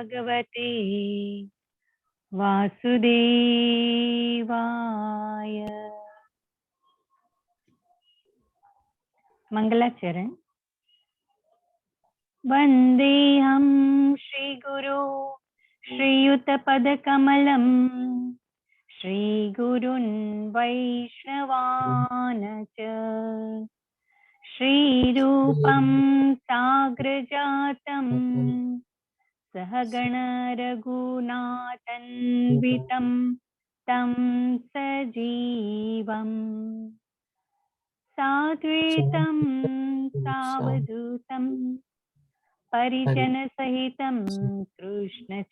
भगवते वासुदेवाय। मंगलाचरण। वंदेहं श्रीगुरु श्रीयुतपदकमलं श्रीगुरुन् वैष्णवान् च श्रीरूपं साग्रजातं सहगण रघुनाथन्वितं तं सजीवम् साद्वैतं सावधूतं परिजनसहितं कृष्णचैतन्यदेवं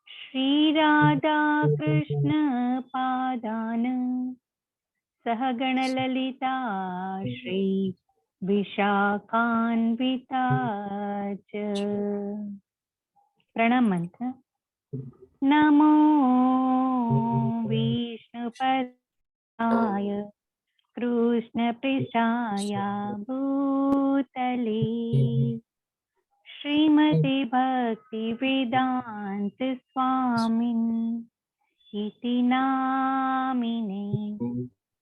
श्रीराधाकृष्णपादान् सहगणललिता श्री विशाखान्विता च। प्रणाम मंत्र। नमो विष्णुपदाय कृष्णपृष्ठाय भूतले श्रीमते भक्तिवेदान्त स्वामिन् इति नामिने।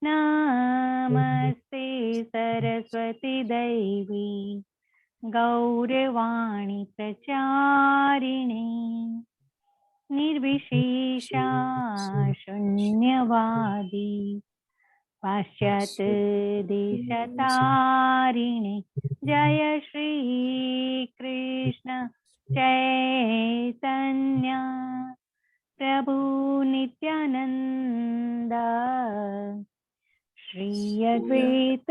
नमस्ते सरस्वती देवी गौरवाणी प्रचारिणे निर्विशेषा शून्यवादी पाश्चात्य देशतारिणे। जय श्री कृष्ण चैतन्य प्रभु नित्यानंद श्री अद्वैत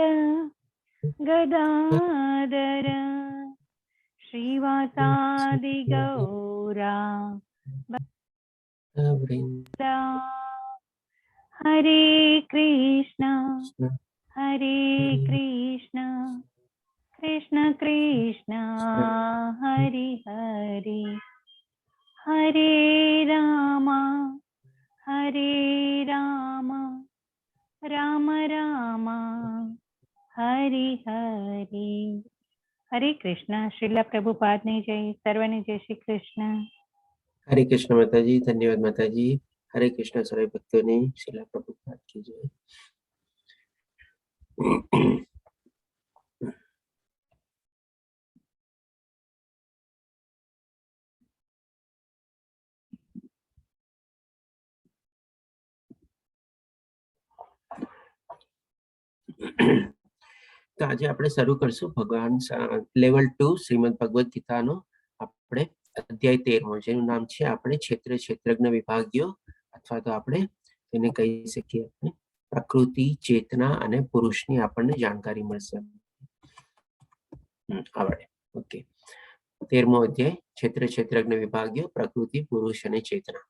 गदाधर श्रीवासादि गौरा हरे कृष्णा कृष्ण कृष्ण हरे हरे हरे राम राम राम हरे हरे। हरे कृष्ण। श्रीला प्रभुपाद ने जय। सर्वने जय श्री कृष्ण। हरे कृष्ण माताजी। धन्यवाद माताजी। हरे कृष्ण सारे भक्तों ने श्रीला प्रभुपाद की जय। તો આજે આપણે શરૂ કરશું ભગવાન લેવલ 2 શ્રીમદ ભગવદ ગીતાનો આપણે અધ્યાય 13 જેનું નામ છે આપણે ક્ષેત્રજ્ઞ વિભાગીય અથવા તો આપણે એને કહી શકીએ આપણે પ્રકૃતિ ચેતના અને પુરુષની આપણને જાણકારી મળશે. આવડે. ઓકે. 13મો અધ્યાય ક્ષેત્રજ્ઞ વિભાગીય પ્રકૃતિ પુરુષ અને ચેતના.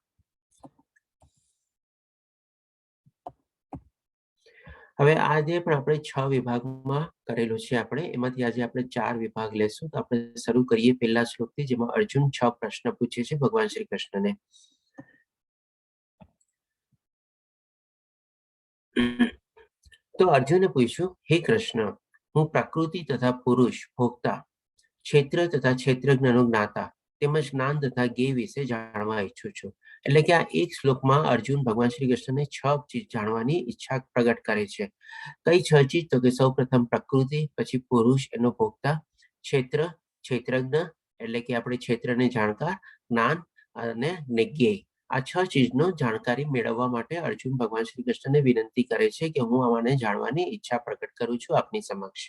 હવે આજે પણ આપણે 6 વિભાગમાં કરેલું છે. આપણે એમાંથી આજે આપણે 4 વિભાગ લેશું. તો આપણે શરૂ કરીએ પહેલા શ્લોકથી, જેમાં અર્જુન 6 પ્રશ્ન પૂછે છે ભગવાન શ્રી કૃષ્ણને. તો અર્જુને પૂછ્યું, હે કૃષ્ણ, હું પ્રકૃતિ તથા પુરુષ ભોગતા, ક્ષેત્ર તથા ક્ષેત્રજ્ઞનો જ્ઞાતા તેમજ જ્ઞાન તથા જ્ઞેય વિશે જાણવા ઈચ્છું છું. એટલે કે આ એક શ્લોકમાં અર્જુન ભગવાન શ્રી કૃષ્ણને 6 ચીજ જાણવાની ઈચ્છા પ્રગટ કરે છે. કઈ 6 ચીજ? તો કે સૌ પ્રથમ પ્રકૃતિ, પછી પુરુષ એનો ભોગતા, ક્ષેત્ર ક્ષેત્રજ્ઞ એટલે કે આપણે ક્ષેત્રને જાણકાર, જ્ઞાન અને જ્ઞેય. આ 6 ચીજનો જાણકારી મેળવવા માટે અર્જુન ભગવાન શ્રી કૃષ્ણને વિનંતી કરે છે કે હું આને જાણવાની ઈચ્છા પ્રગટ કરું છું આપની સમક્ષ.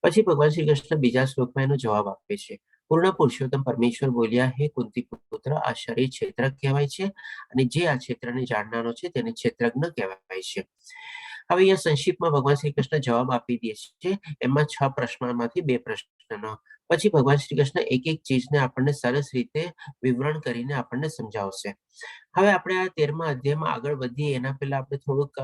પછી ભગવાન શ્રી કૃષ્ણ બીજા શ્લોકમાં એનો જવાબ આપે છે. પૂર્ણ પુરુષોત્તમ પરમેશ્વર બોલ્યા, હે કુંતી પુત્ર, આ શરીર ક્ષેત્ર કહેવાય છે અને જે આ ક્ષેત્રને જાણનારો છે તેને ક્ષેત્રજ્ઞ કહેવાય છે. હવે અહીંયા સંક્ષિપ્તમાં ભગવાન શ્રી કૃષ્ણ જવાબ આપી દે છે. એમાં 6 પ્રશ્નોમાંથી 2 પ્રશ્નનો. પછી ભગવાન શ્રી કૃષ્ણ એક એક ચીજને આપણને સરસ રીતે વિવરણ કરીને આપણને સમજાવશે. હવે આપણે આ 13મા અધ્યાયમાં આગળ વધીએ એના પહેલા આપણે થોડુંક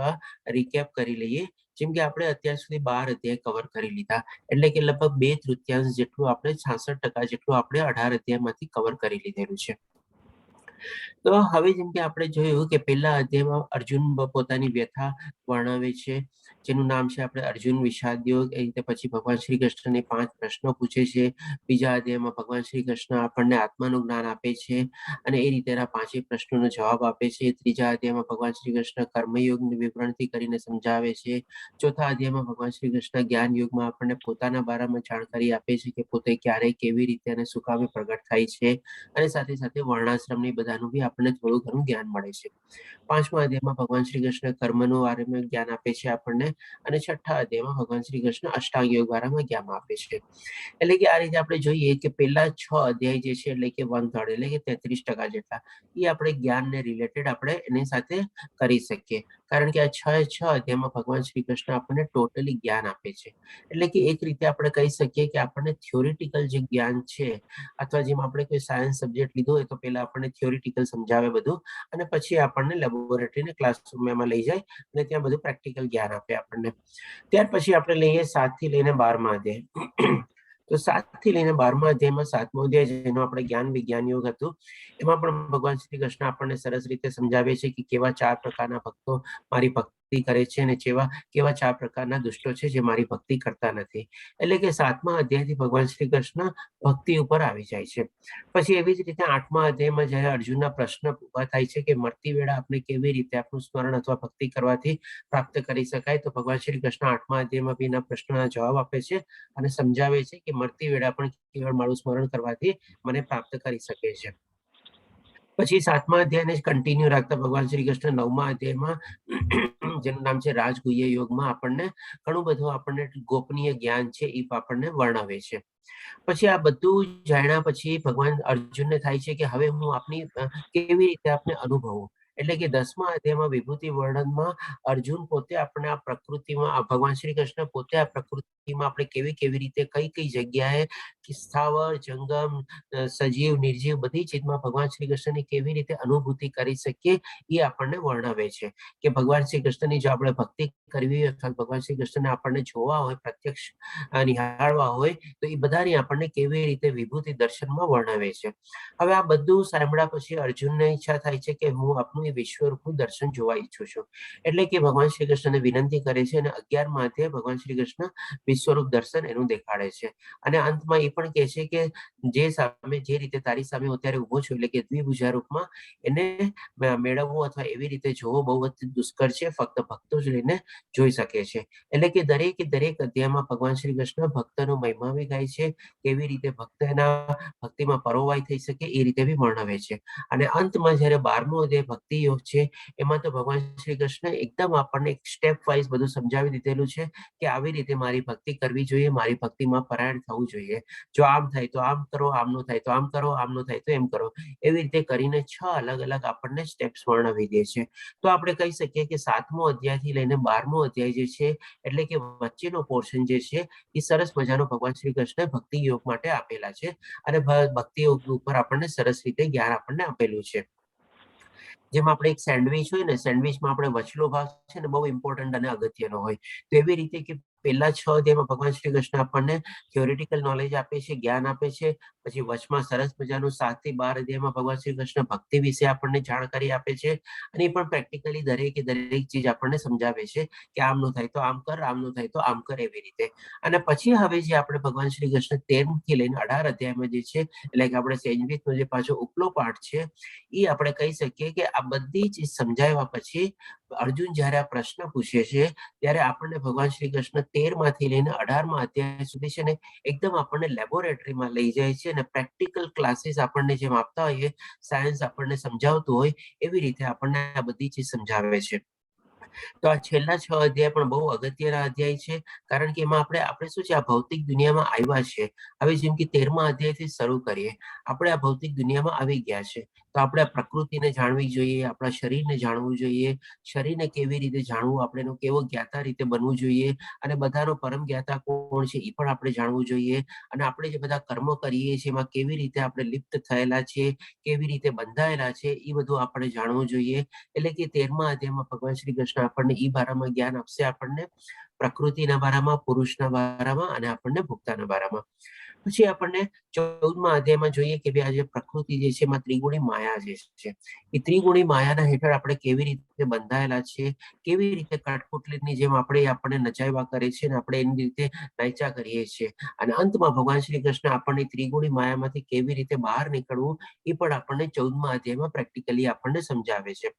રિકેપ કરી લઈએ. જેમ કે આપણે અત્યાર સુધી 12 અધ્યાય કવર કરી લીધા, એટલે કે લગભગ 2/3 જેટલું આપણે 66% જેટલું આપણે 18 અધ્યાયમાંથી કવર કરી લીધેલું છે. તો હવે જેમ કે આપણે જોયું કે પહેલા અધ્યાયમાં અર્જુન પોતાની વ્યથા વર્ણવે છે જેનું નામ છે આપણે અર્જુન વિષાદ યોગ. એ રીતે પછી ભગવાન શ્રી કૃષ્ણને 5 પ્રશ્નો પૂછે છે. બીજા અધ્યાયમાં ભગવાન શ્રી કૃષ્ણ આપણને આત્માનું જ્ઞાન આપે છે અને એ રીતેના 5 પ્રશ્નોનો જવાબ આપે છે. ત્રીજા અધ્યાયમાં ભગવાન શ્રી કૃષ્ણ કર્મયોગની વિવરણથી કરીને સમજાવે છે. ચોથા અધ્યાયમાં ભગવાન શ્રી કૃષ્ણ જ્ઞાન યોગમાં આપણને પોતાના બારામાં જાણકારી આપે છે કે પોતે ક્યારે, કેવી રીતે અને શું કામે પ્રગટ થાય છે, અને સાથે સાથે વર્ણાશ્રમની બધાનું બી આપણને થોડું ઘણું જ્ઞાન મળે છે. 5મા અધ્યાયમાં ભગવાન શ્રી કૃષ્ણ કર્મનું બારેમાં જ્ઞાન આપે છે આપણને, અને 6ઠા અધ્યાયમાં ભગવાન શ્રી કૃષ્ણ અષ્ટાંગ યોગ બારામાં જ્ઞાન આપે છે. એટલે કે આ રીતે આપણે જોઈએ કે પહેલા 6 અધ્યાય જે છે એટલે કે 1/3 એટલે કે 33% જેટલા એ આપણે જ્ઞાનને રિલેટેડ આપણે એની સાથે કરી શકીએ. કારણ કે આ 6 અધ્યાયમાં ભગવાન શ્રી કૃષ્ણ આપણને ટોટલી જ્ઞાન આપે છે. એટલે કે એક રીતે આપણે કહી શકીએ કે આપણને થિયોરિટિકલ જે જ્ઞાન છે, અથવા જેમ આપણે કોઈ સાયન્સ સબ્જેક્ટ લીધો હોય તો પહેલા આપણને થિયોરિટિકલ સમજાવે બધું, અને પછી આપણને લેબોરેટરીને ક્લાસરૂમમાં લઈ જાય અને ત્યાં બધું પ્રેક્ટિકલ જ્ઞાન આપે આપણને. ત્યાર પછી આપણે લઈએ 7 થી લઈને 12મા અધ્યાય. તો 7 થી લઈને 12મા અધ્યાયમાં 7મો અધ્યાય જેનો આપણે જ્ઞાન વિજ્ઞાન યોગ હતું, એમાં પણ ભગવાન શ્રી કૃષ્ણ આપણને સરસ રીતે સમજાવે છે કે કેવા 4 પ્રકારના ભક્તો મારી ભક્તિ કરે છે અને કેવા 4 પ્રકારના દુષ્ટો છે જે મારી ભક્તિ કરતા નથી. એટલે કે 7મા અધ્યાયથી ભગવાન શ્રી કૃષ્ણ ભક્તિ ઉપર આવી જાય છે. પછી એવી જ રીતે 8મા અધ્યાયમાં જ્યારે અર્જુનના પ્રશ્ન ઉભા થાય છે કે મરતી વેળા આપણે કેવી રીતે આપણું સ્મરણ અથવા ભક્તિ કરવાથી પ્રાપ્ત કરી શકાય, તો ભગવાન શ્રી કૃષ્ણ 8મા અધ્યાયમાં બી એના પ્રશ્નોના જવાબ આપે છે અને સમજાવે છે કે મરતી વેળા પણ કેવળ મારું સ્મરણ કરવાથી મને પ્રાપ્ત કરી શકે છે. પછી 7મા અધ્યાયને કન્ટિન્યુ રાખતા ભગવાન શ્રી કૃષ્ણ 9મા અધ્યાયમાં જેનું નામ છે રાજગુહ્ય યોગમાં આપણને ઘણું બધું આપણને ગોપનીય જ્ઞાન છે એ આપણને વર્ણવે છે. પછી આ બધું જાણ્યા પછી ભગવાન અર્જુનને થાય છે કે હવે હું આપની કેવી રીતે આપને અનુભવું. એટલે કે 10મા અધ્યાયમાં વિભૂતિ વર્ણનમાં અર્જુન પોતે આપણે આ પ્રકૃતિમાં, ભગવાન શ્રી કૃષ્ણ પોતે આ પ્રકૃતિમાં આપણે કેવી રીતે કઈ જગ્યાએ સ્થાવર જંગમ, સજીવ નિર્જીવ બધી ચીજમાં ભગવાન શ્રી કૃષ્ણની કેવી રીતે અનુભૂતિ કરી શકીએ એ આપણને વર્ણવે છે. કે ભગવાન શ્રી કૃષ્ણની જો આપણે ભક્તિ કરવી હોય અથવા ભગવાન શ્રી કૃષ્ણને આપણને જોવા હોય, પ્રત્યક્ષ નિહાળવા હોય, તો એ બધાની આપણને કેવી રીતે વિભૂતિ દર્શનમાં વર્ણવે છે. હવે આ બધું સાંભળ્યા પછી અર્જુનને ઈચ્છા થાય છે કે હું આપનું એ વિશ્વરૂપનું દર્શન જોવા ઈચ્છું છું. એટલે કે ભગવાન શ્રી કૃષ્ણને વિનંતી કરે છે અને 11મા અધ્યાય ભગવાન શ્રી કૃષ્ણ વિશ્વરૂપ દર્શન એનું દેખાડે છે. અને અંતમાં એ પણ કહે છે કે જે રીતે તારી સામે હું અત્યારે ઉભો છું, એટલે કે દ્વિભુજા રૂપમાં, એને મેળવવું અથવા એવી રીતે જોવો બહુ જ દુષ્કર છે, ફક્ત ભક્તો જ લઈને જોઈ શકે છે. એટલે કે દરેક અધ્યાયમાં ભગવાન શ્રી કૃષ્ણ ભક્તનો મહિમા બી ગાય છે, કેવી રીતે ભક્ત એના ભક્તિમાં પરોવાય થઈ શકે એ રીતે બી વર્ણવે છે. અને અંતમાં જ્યારે 12મો અધ્યાય ભક્તિ યોગ છે, એમાં તો ભગવાન શ્રી કૃષ્ણ એકદમ આપણને એક સ્ટેપ વાઇઝ બધું સમજાવી દીધેલું છે કે આવી રીતે મારી ભક્તિ કરવી જોઈએ, મારી ભક્તિમાં પરાયણ થવું જોઈએ. જો આમ થાય તો આમ કરો, આમ ન થાય તો આમ કરો, આમ ન થાય તો એમ કરો. એવી રીતે કરીને 6 અલગ આપણને સ્ટેપ્સ વર્ણવી દે છે. તો આપણે કહી શકીએ કે 7મો અધ્યાયથી લઈને 12મો અધ્યાય જે છે, એટલે કે વચ્ચેનો પોર્શન જે છે, એ સરસ મજાનો ભગવાન શ્રી કૃષ્ણ ભક્તિ યોગ માટે આપેલા છે અને ભક્તિ યોગ ઉપર આપણને સરસ રીતે જ્ઞાન આપણને આપેલું છે. જેમ આપણે એક સેન્ડવિચ હોય ને, સેન્ડવિચમાં આપણે વચલો ભાગ છે ને બહુ ઇમ્પોર્ટન્ટ અને અગત્યનો હોય. તો એવી રીતે કે પહેલા 6 અધ્યાયમાં ભગવાન શ્રી કૃષ્ણ આપણને થિયોરિટિકલ નોલેજ આપે છે, જ્ઞાન આપે છે. પછી વચમાં સરસ મજાનું 7 થી 12 અધ્યાયમાં ભગવાન શ્રી કૃષ્ણ ભક્તિ વિશે આપણને જાણકારી આપે છે, અને એ પણ પ્રેક્ટિકલી દરેક ચીજ આપણને સમજાવે છે કે આમ ન થાય તો આમ કર, આમ ન થાય તો આમ કર, એવી રીતે. અને પછી હવે જે આપણે ભગવાન શ્રી કૃષ્ણ 13 થી લઈને 18 અધ્યાયમાં જે છે, એટલે કે આપણે સેન્ડવિચનો જે પાછો ઉપલો પાઠ છે, એ આપણે કહી શકીએ કે આ બધી ચીજ સમજાવ્યા પછી અર્જુન જ્યારે આ પ્રશ્ન પૂછે છે, ત્યારે આપણને ભગવાન શ્રી કૃષ્ણ 13માંથી લઈને 18મા અધ્યાય સુધી છે ને એકદમ આપણને લેબોરેટરીમાં લઈ જાય છે અને પ્રેક્ટિકલ ક્લાસીસ આપણને જેમ આપતા હોઈએ, સાયન્સ આપણને સમજાવતું હોય, એવી રીતે આપણને આ બધી ચીજ સમજાવે છે. તો આ છેલ્લા 6 અધ્યાય પણ બહુ અગત્યના અધ્યાય છે, કારણ કે એમાં આપણે શું છે, આ ભૌતિક દુનિયામાં આવ્યા છે. હવે જેમ કે 13મા અધ્યાયથી શરૂ કરીએ, આપણે આ ભૌતિક દુનિયામાં આવી ગયા છે, તો આપણે આ પ્રકૃતિને જાણવી જોઈએ, આપણા શરીરને જાણવું જોઈએ, શરીરને કેવી રીતે જાણવું, આપણે એનો કેવો જ્ઞાતા રીતે બનવું જોઈએ, અને બધાનો પરમ જ્ઞાતા કોણ છે એ પણ આપણે જાણવું જોઈએ. અને આપણે જે બધા કર્મો કરીએ છીએ એમાં કેવી રીતે આપણે લિપ્ત થયેલા છે, કેવી રીતે બંધાયેલા છે, એ બધું આપણે જાણવું જોઈએ. એટલે કે 13મા અધ્યાયમાં ભગવાન શ્રી કૃષ્ણ આપણને ઈ બારામાં જ્ઞાન આપશે આપણને. પ્રકૃતિના બારામાં, પુરુષના બારામાં અને આપણને ભોગતાના બારામાં. પછી આપણને 14મા અધ્યાયમાં જોઈએ કે ભાઈ આ જે પ્રકૃતિ જે છે એમાં ત્રિગુણી માયા જે છે એ ત્રિગુણી માયાના હેઠળ આપણે કેવી રીતે બંધાયેલા છે, કેવી રીતે કઠપુતલીની જેમ આપણને નચાવ્યા કરે છે અને આપણે એની રીતે નાચ્યા કરીએ છીએ. અને અંતમાં ભગવાન શ્રી કૃષ્ણ આપણને ત્રિગુણી માયામાંથી કેવી રીતે બહાર નીકળવું એ પણ આપણને 14મા અધ્યાયમાં પ્રેક્ટિકલી આપણને સમજાવે છે.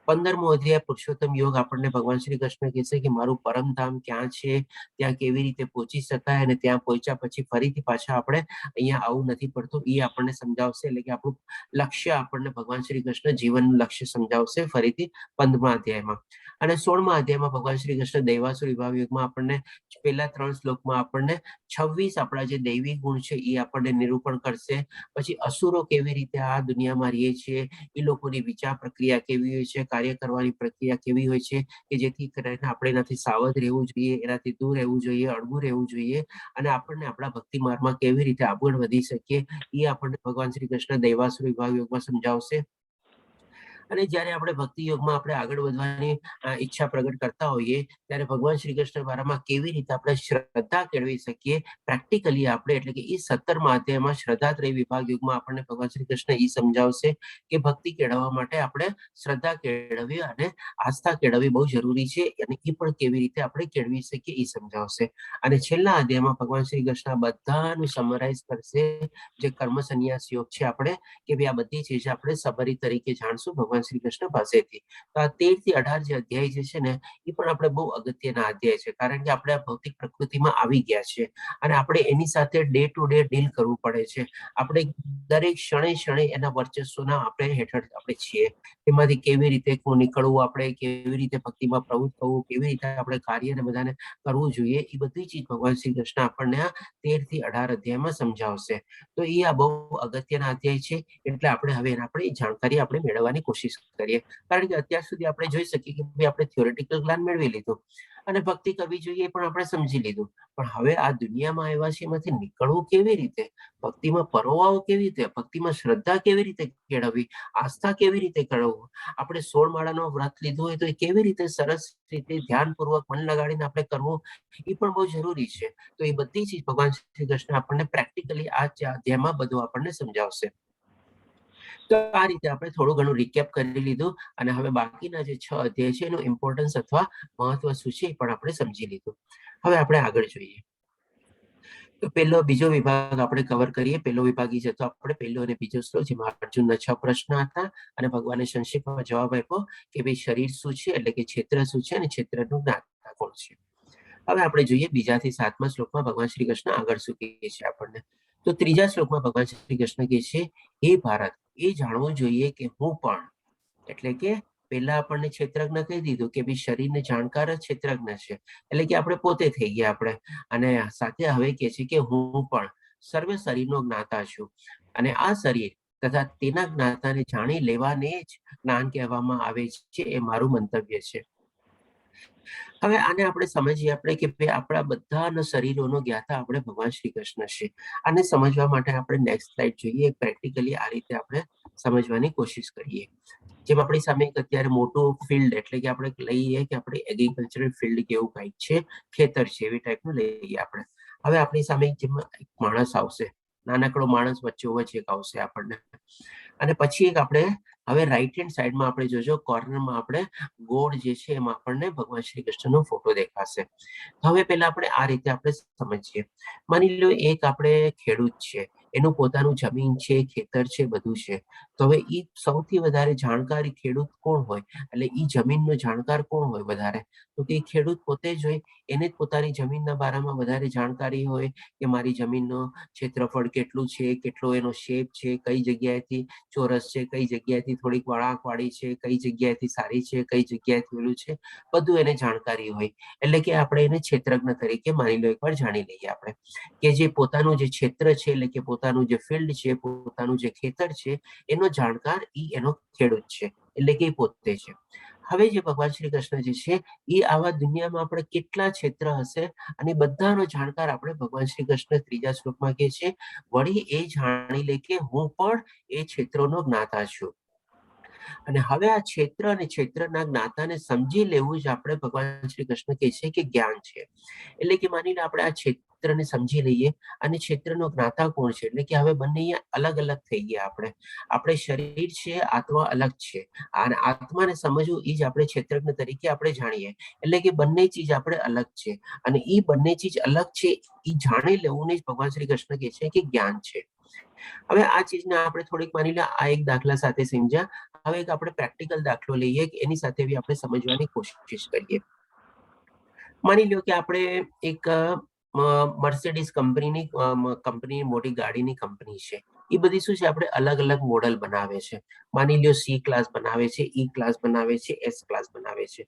15મો અધ્યાય પુરુષોત્તમ યોગ આપણને ભગવાન શ્રી કૃષ્ણ કહે છે કે મારું પરમધામ ક્યાં છે, ત્યાં કેવી રીતે પહોંચી શકાય અને ત્યાં પહોંચ્યા પછી ફરીથી પાછા આપણે અહીંયા આવું નથી પડતું એ આપણને સમજાવશે. એટલે કે આપણું લક્ષ્ય આપણને ભગવાન શ્રી કૃષ્ણ જીવનનું લક્ષ્ય સમજાવશે ફરીથી 15મા અધ્યાયમાં. અને 16મા અધ્યાયમાં ભગવાન શ્રી કૃષ્ણ દૈવાસુર વિભાગ યુગમાં આપણને પહેલા 3 શ્લોકમાં આપણને 26 આપણા જે દૈવી ગુણ છે એ આપણને નિરૂપણ કરશે. પછી અસુરો કેવી રીતે આ દુનિયામાં રહે છે, એ લોકોની વિચાર પ્રક્રિયા કેવી હોય છે, કાર્ય કરવાની પ્રક્રિયા કેવી હોય છે, કે જેથી કરીને આપણે એનાથી સાવધ રહેવું જોઈએ, એનાથી દૂર રહેવું જોઈએ, અળગું રહેવું જોઈએ અને આપણને આપણા ભક્તિ માર્ગમાં કેવી રીતે આગળ વધી શકીએ એ આપણને ભગવાન શ્રી કૃષ્ણ દૈવાસુર વિભાગ યોગમાં સમજાવશે. અને જ્યારે આપણે ભક્તિ યોગમાં આપણે આગળ વધવાની ઈચ્છા પ્રગટ કરતા હોઈએ ત્યારે ભગવાન શ્રી કૃષ્ણ બારામાં કેવી રીતે આપણે શ્રદ્ધા કેળવી શકીએ પ્રેક્ટિકલી આપણે, એટલે કે એ 17મા અધ્યાયમાં શ્રદ્ધાત્રય વિભાગ યુગમાં આપણને ભગવાન શ્રી કૃષ્ણ એ સમજાવશે કે ભક્તિ કેળવવા માટે આપણે શ્રદ્ધા કેળવવી અને આસ્થા કેળવવી બહુ જરૂરી છે અને એ પણ કેવી રીતે આપણે કેળવી શકીએ એ સમજાવશે. અને છેલ્લા અધ્યાયમાં ભગવાન શ્રી કૃષ્ણ બધાનું સમરાઇઝ કરશે જે કર્મ સંન્યાસ યોગ છે આપણે, કે ભાઈ આ બધી ચીજ આપણે સબરી તરીકે જાણશું ભગવાન શ્રી કૃષ્ણ પાસેથી. તો આ 13 થી 18 જે અધ્યાય જે છે ને એ પણ આપણે બહુ અગત્યના અધ્યાય છે, કારણ કે આપણે આ ભૌતિક પ્રકૃતિમાં આવી ગયા છે અને આપણે એની સાથે ડે ટુ ડે ડીલ કરવું પડે છે. આપણે દરેક ક્ષણે ક્ષણે એના વર્ચસ્વના આપણે હેઠળ આપણે છીએ. એમાંથી કેવી રીતે નીકળવું, આપણે કેવી રીતે ભક્તિમાં પ્રવૃત્ત થવું, કેવી રીતે આપણે કાર્યને બધાને કરવું જોઈએ, એ બધી ચીજ ભગવાન શ્રી કૃષ્ણ આપણને આ 13 થી 18 અધ્યાયમાં સમજાવશે. તો એ આ બહુ અગત્યના અધ્યાય છે, એટલે આપણે હવે એના પર જાણકારી આપણે મેળવવાની કોશિશ કરીએ. કારણ કે અત્યાર સુધી આપણે જોઈ શકીએ કે ભાઈ આપણે થિયોરેટિકલ જ્ઞાન મેળવી લીધું અને ભક્તિ કરવી જોઈએ પણ આપણે સમજી લીધું, પણ હવે આ દુનિયામાં આવ્યા છે એમાંથી નીકળવું કેવી રીતે, ભક્તિમાં પરોવાવું કેવી રીતે, ભક્તિમાં શ્રદ્ધા કેવી રીતે કેળવવી, આસ્થા કેવી રીતે કેળવવું, આપણે 16 માળાનો વ્રત લીધું હોય તો એ કેવી રીતે સરસ રીતે ધ્યાનપૂર્વક મન લગાડીને આપણે કરવું એ પણ બહુ જરૂરી છે. તો એ બધી ચીજ ભગવાન શ્રી કૃષ્ણ આપણને પ્રેક્ટિકલી આ અધ્યાયમાં બધું આપણને સમજાવશે. તો આ રીતે આપણે થોડું ઘણું રિકેપ કરી લીધું અને હવે બાકીના જે 6 અધ્યાય છે એનું ઇમ્પોર્ટન્સ અથવા મહત્વ શું છે એ પણ આપણે સમજી લીધું. હવે આપણે આગળ જોઈએ. તો બીજો વિભાગ આપણે કવર કરીએ. પહેલો વિભાગ એ જતો આપણે પહેલો અને બીજો શ્લોક જેમાં અર્જુનના 6 પ્રશ્ન હતા અને ભગવાને સંક્ષિપ્તમાં જવાબ આપ્યો કે ભાઈ શરીર શું છે, એટલે કે ક્ષેત્ર શું છે અને ક્ષેત્રનું જ્ઞાતા કોણ છે. હવે આપણે જોઈએ બીજાથી 7મા શ્લોકમાં ભગવાન શ્રી કૃષ્ણ આગળ શું કહે છે આપણને. તો 3જા શ્લોકમાં ભગવાન શ્રી કૃષ્ણ કહે છે, હે ભારત, એ જાણવું જોઈએ કે હું પણ, એટલે કે પહેલા આપણને ક્ષેત્રજ્ઞ કહી દીધું કે ભાઈ શરીરને જાણકાર જ ક્ષેત્રજ્ઞ છે, એટલે કે આપણે પોતે થઈ ગયા આપણે. અને સાથે હવે કહે છે કે હું પણ સર્વ શરીરનો જ્ઞાતા છું અને આ શરીર તથા તેના જ્ઞાતાને જાણી લેવાને જ જ્ઞાન કહેવામાં આવે છે, એ મારું મંતવ્ય છે. હવે આને આપણે સમજીએ આપણે કે ભાઈ આપણા બધાના શરીરોનો જ્ઞાતા આપણે ભગવાન શ્રી કૃષ્ણ છે. આને સમજવા માટે આપણે નેક્સ્ટ સ્લાઇડ જોઈએ. પ્રેક્ટિકલી આ રીતે આપણે સમજવાની કોશિશ કરીએ. જેમ આપણી સામે અત્યારે મોટું ફિલ્ડ, એટલે કે આપણે લઈએ કે આપણે એગ્રીકલ્ચરલ ફિલ્ડ કેવું કંઈક છે, ખેતર છે, એવી ટાઈપનું લઈએ આપણે. હવે આપણી સામે જેમ એક માણસ આવશે, નાનકડો માણસ વચ્ચે એક આવશે આપણને, અને પછી એક આપણે હવે રાઈટ હેન્ડ સાઈડમાં આપણે જોજો કોર્નરમાં આપણે ગોળ જે છે એમાં આપણને ભગવાન શ્રી કૃષ્ણનો ફોટો દેખાશે. હવે પહેલા આપણે આ રીતે આપણે સમજીએ. માની લો એક આપણે ખેડૂત છે, એનું પોતાનું જમીન છે, ખેતર છે, બધું છે. તો હવે એ સૌથી વધારે જાણકારી ખેડૂત કોણ હોય, એટલે એ જમીનનો જાણકાર કોણ હોય વધારે, તો કે ખેડૂત પોતે જ હોય. એને જ પોતાની જમીનના બારામાં વધારે જાણકારી હોય કે મારી જમીનનો ક્ષેત્રફળ કેટલું છે, કેટલો એનો શેપ છે, કઈ જગ્યાએથી ચોરસ છે, કઈ જગ્યાએથી થોડીક વળાંકવાળી છે, કઈ જગ્યાએથી સારી છે, કઈ જગ્યાએથી ઓલું છે, બધું એને જાણકારી હોય. એટલે કે આપણે એને ક્ષેત્રજ્ઞ તરીકે માની લો એકવાર જાણી લઈએ આપણે કે જે પોતાનું જે ક્ષેત્ર છે, એટલે કે પોતાનું જે ફિલ્ડ છે, પોતાનું જે ખેતર છે, એનો જાણકાર એનો ખેડૂત છે, એટલે કે પોતે છે. હવે જે ભગવાન શ્રી કૃષ્ણ જે છે એ આવા દુનિયામાં આપણે કેટલા ક્ષેત્ર હશે અને બધાનો જાણકાર આપણે ભગવાન શ્રી કૃષ્ણ 3જા શ્લોકમાં કહે છે, વળી એ જાણી લે કે હું પણ એ ક્ષેત્રોનો જ્ઞાતા છું. અને હવે આ ક્ષેત્ર અને ક્ષેત્રના જ્ઞાતાને સમજી લેવું જ આપણે ભગવાન શ્રી કૃષ્ણ કહે છે કે જ્ઞાન છે. એટલે કે માની લો આપણે આ ક્ષેત્રને સમજી લઈએ અને ક્ષેત્રનો જ્ઞાતા કોણ છે, એટલે કે હવે બંને અલગ અલગ થઈ ગયા. આપણે શરીર છે, આત્મા અલગ છે, અને આત્માને સમજવું એ જ આપણે ક્ષેત્રજ્ઞ તરીકે આપણે જાણીએ. એટલે કે બંને ચીજ આપણે અલગ છે, અને એ બંને ચીજ અલગ છે એ જાણી લેવું ને જ ભગવાન શ્રી કૃષ્ણ કહે છે કે જ્ઞાન છે. હવે આ ચીજને આપણે થોડીક માની લો આ એક દાખલા સાથે સમજ્યા. હવે એક આપણે પ્રેક્ટિકલ દાખલો લઈએ કે એની સાથે બી આપણે સમજવાની કોશિશ કરીએ. માની લો કે આપણે એક મર્સિડીઝ કંપની મોટી ગાડીની કંપની છે. એ બધી શું છે, આપણે અલગ અલગ મોડલ બનાવે છે. માની લો સી ક્લાસ બનાવે છે, ઈ ક્લાસ બનાવે છે, એસ ક્લાસ બનાવે છે.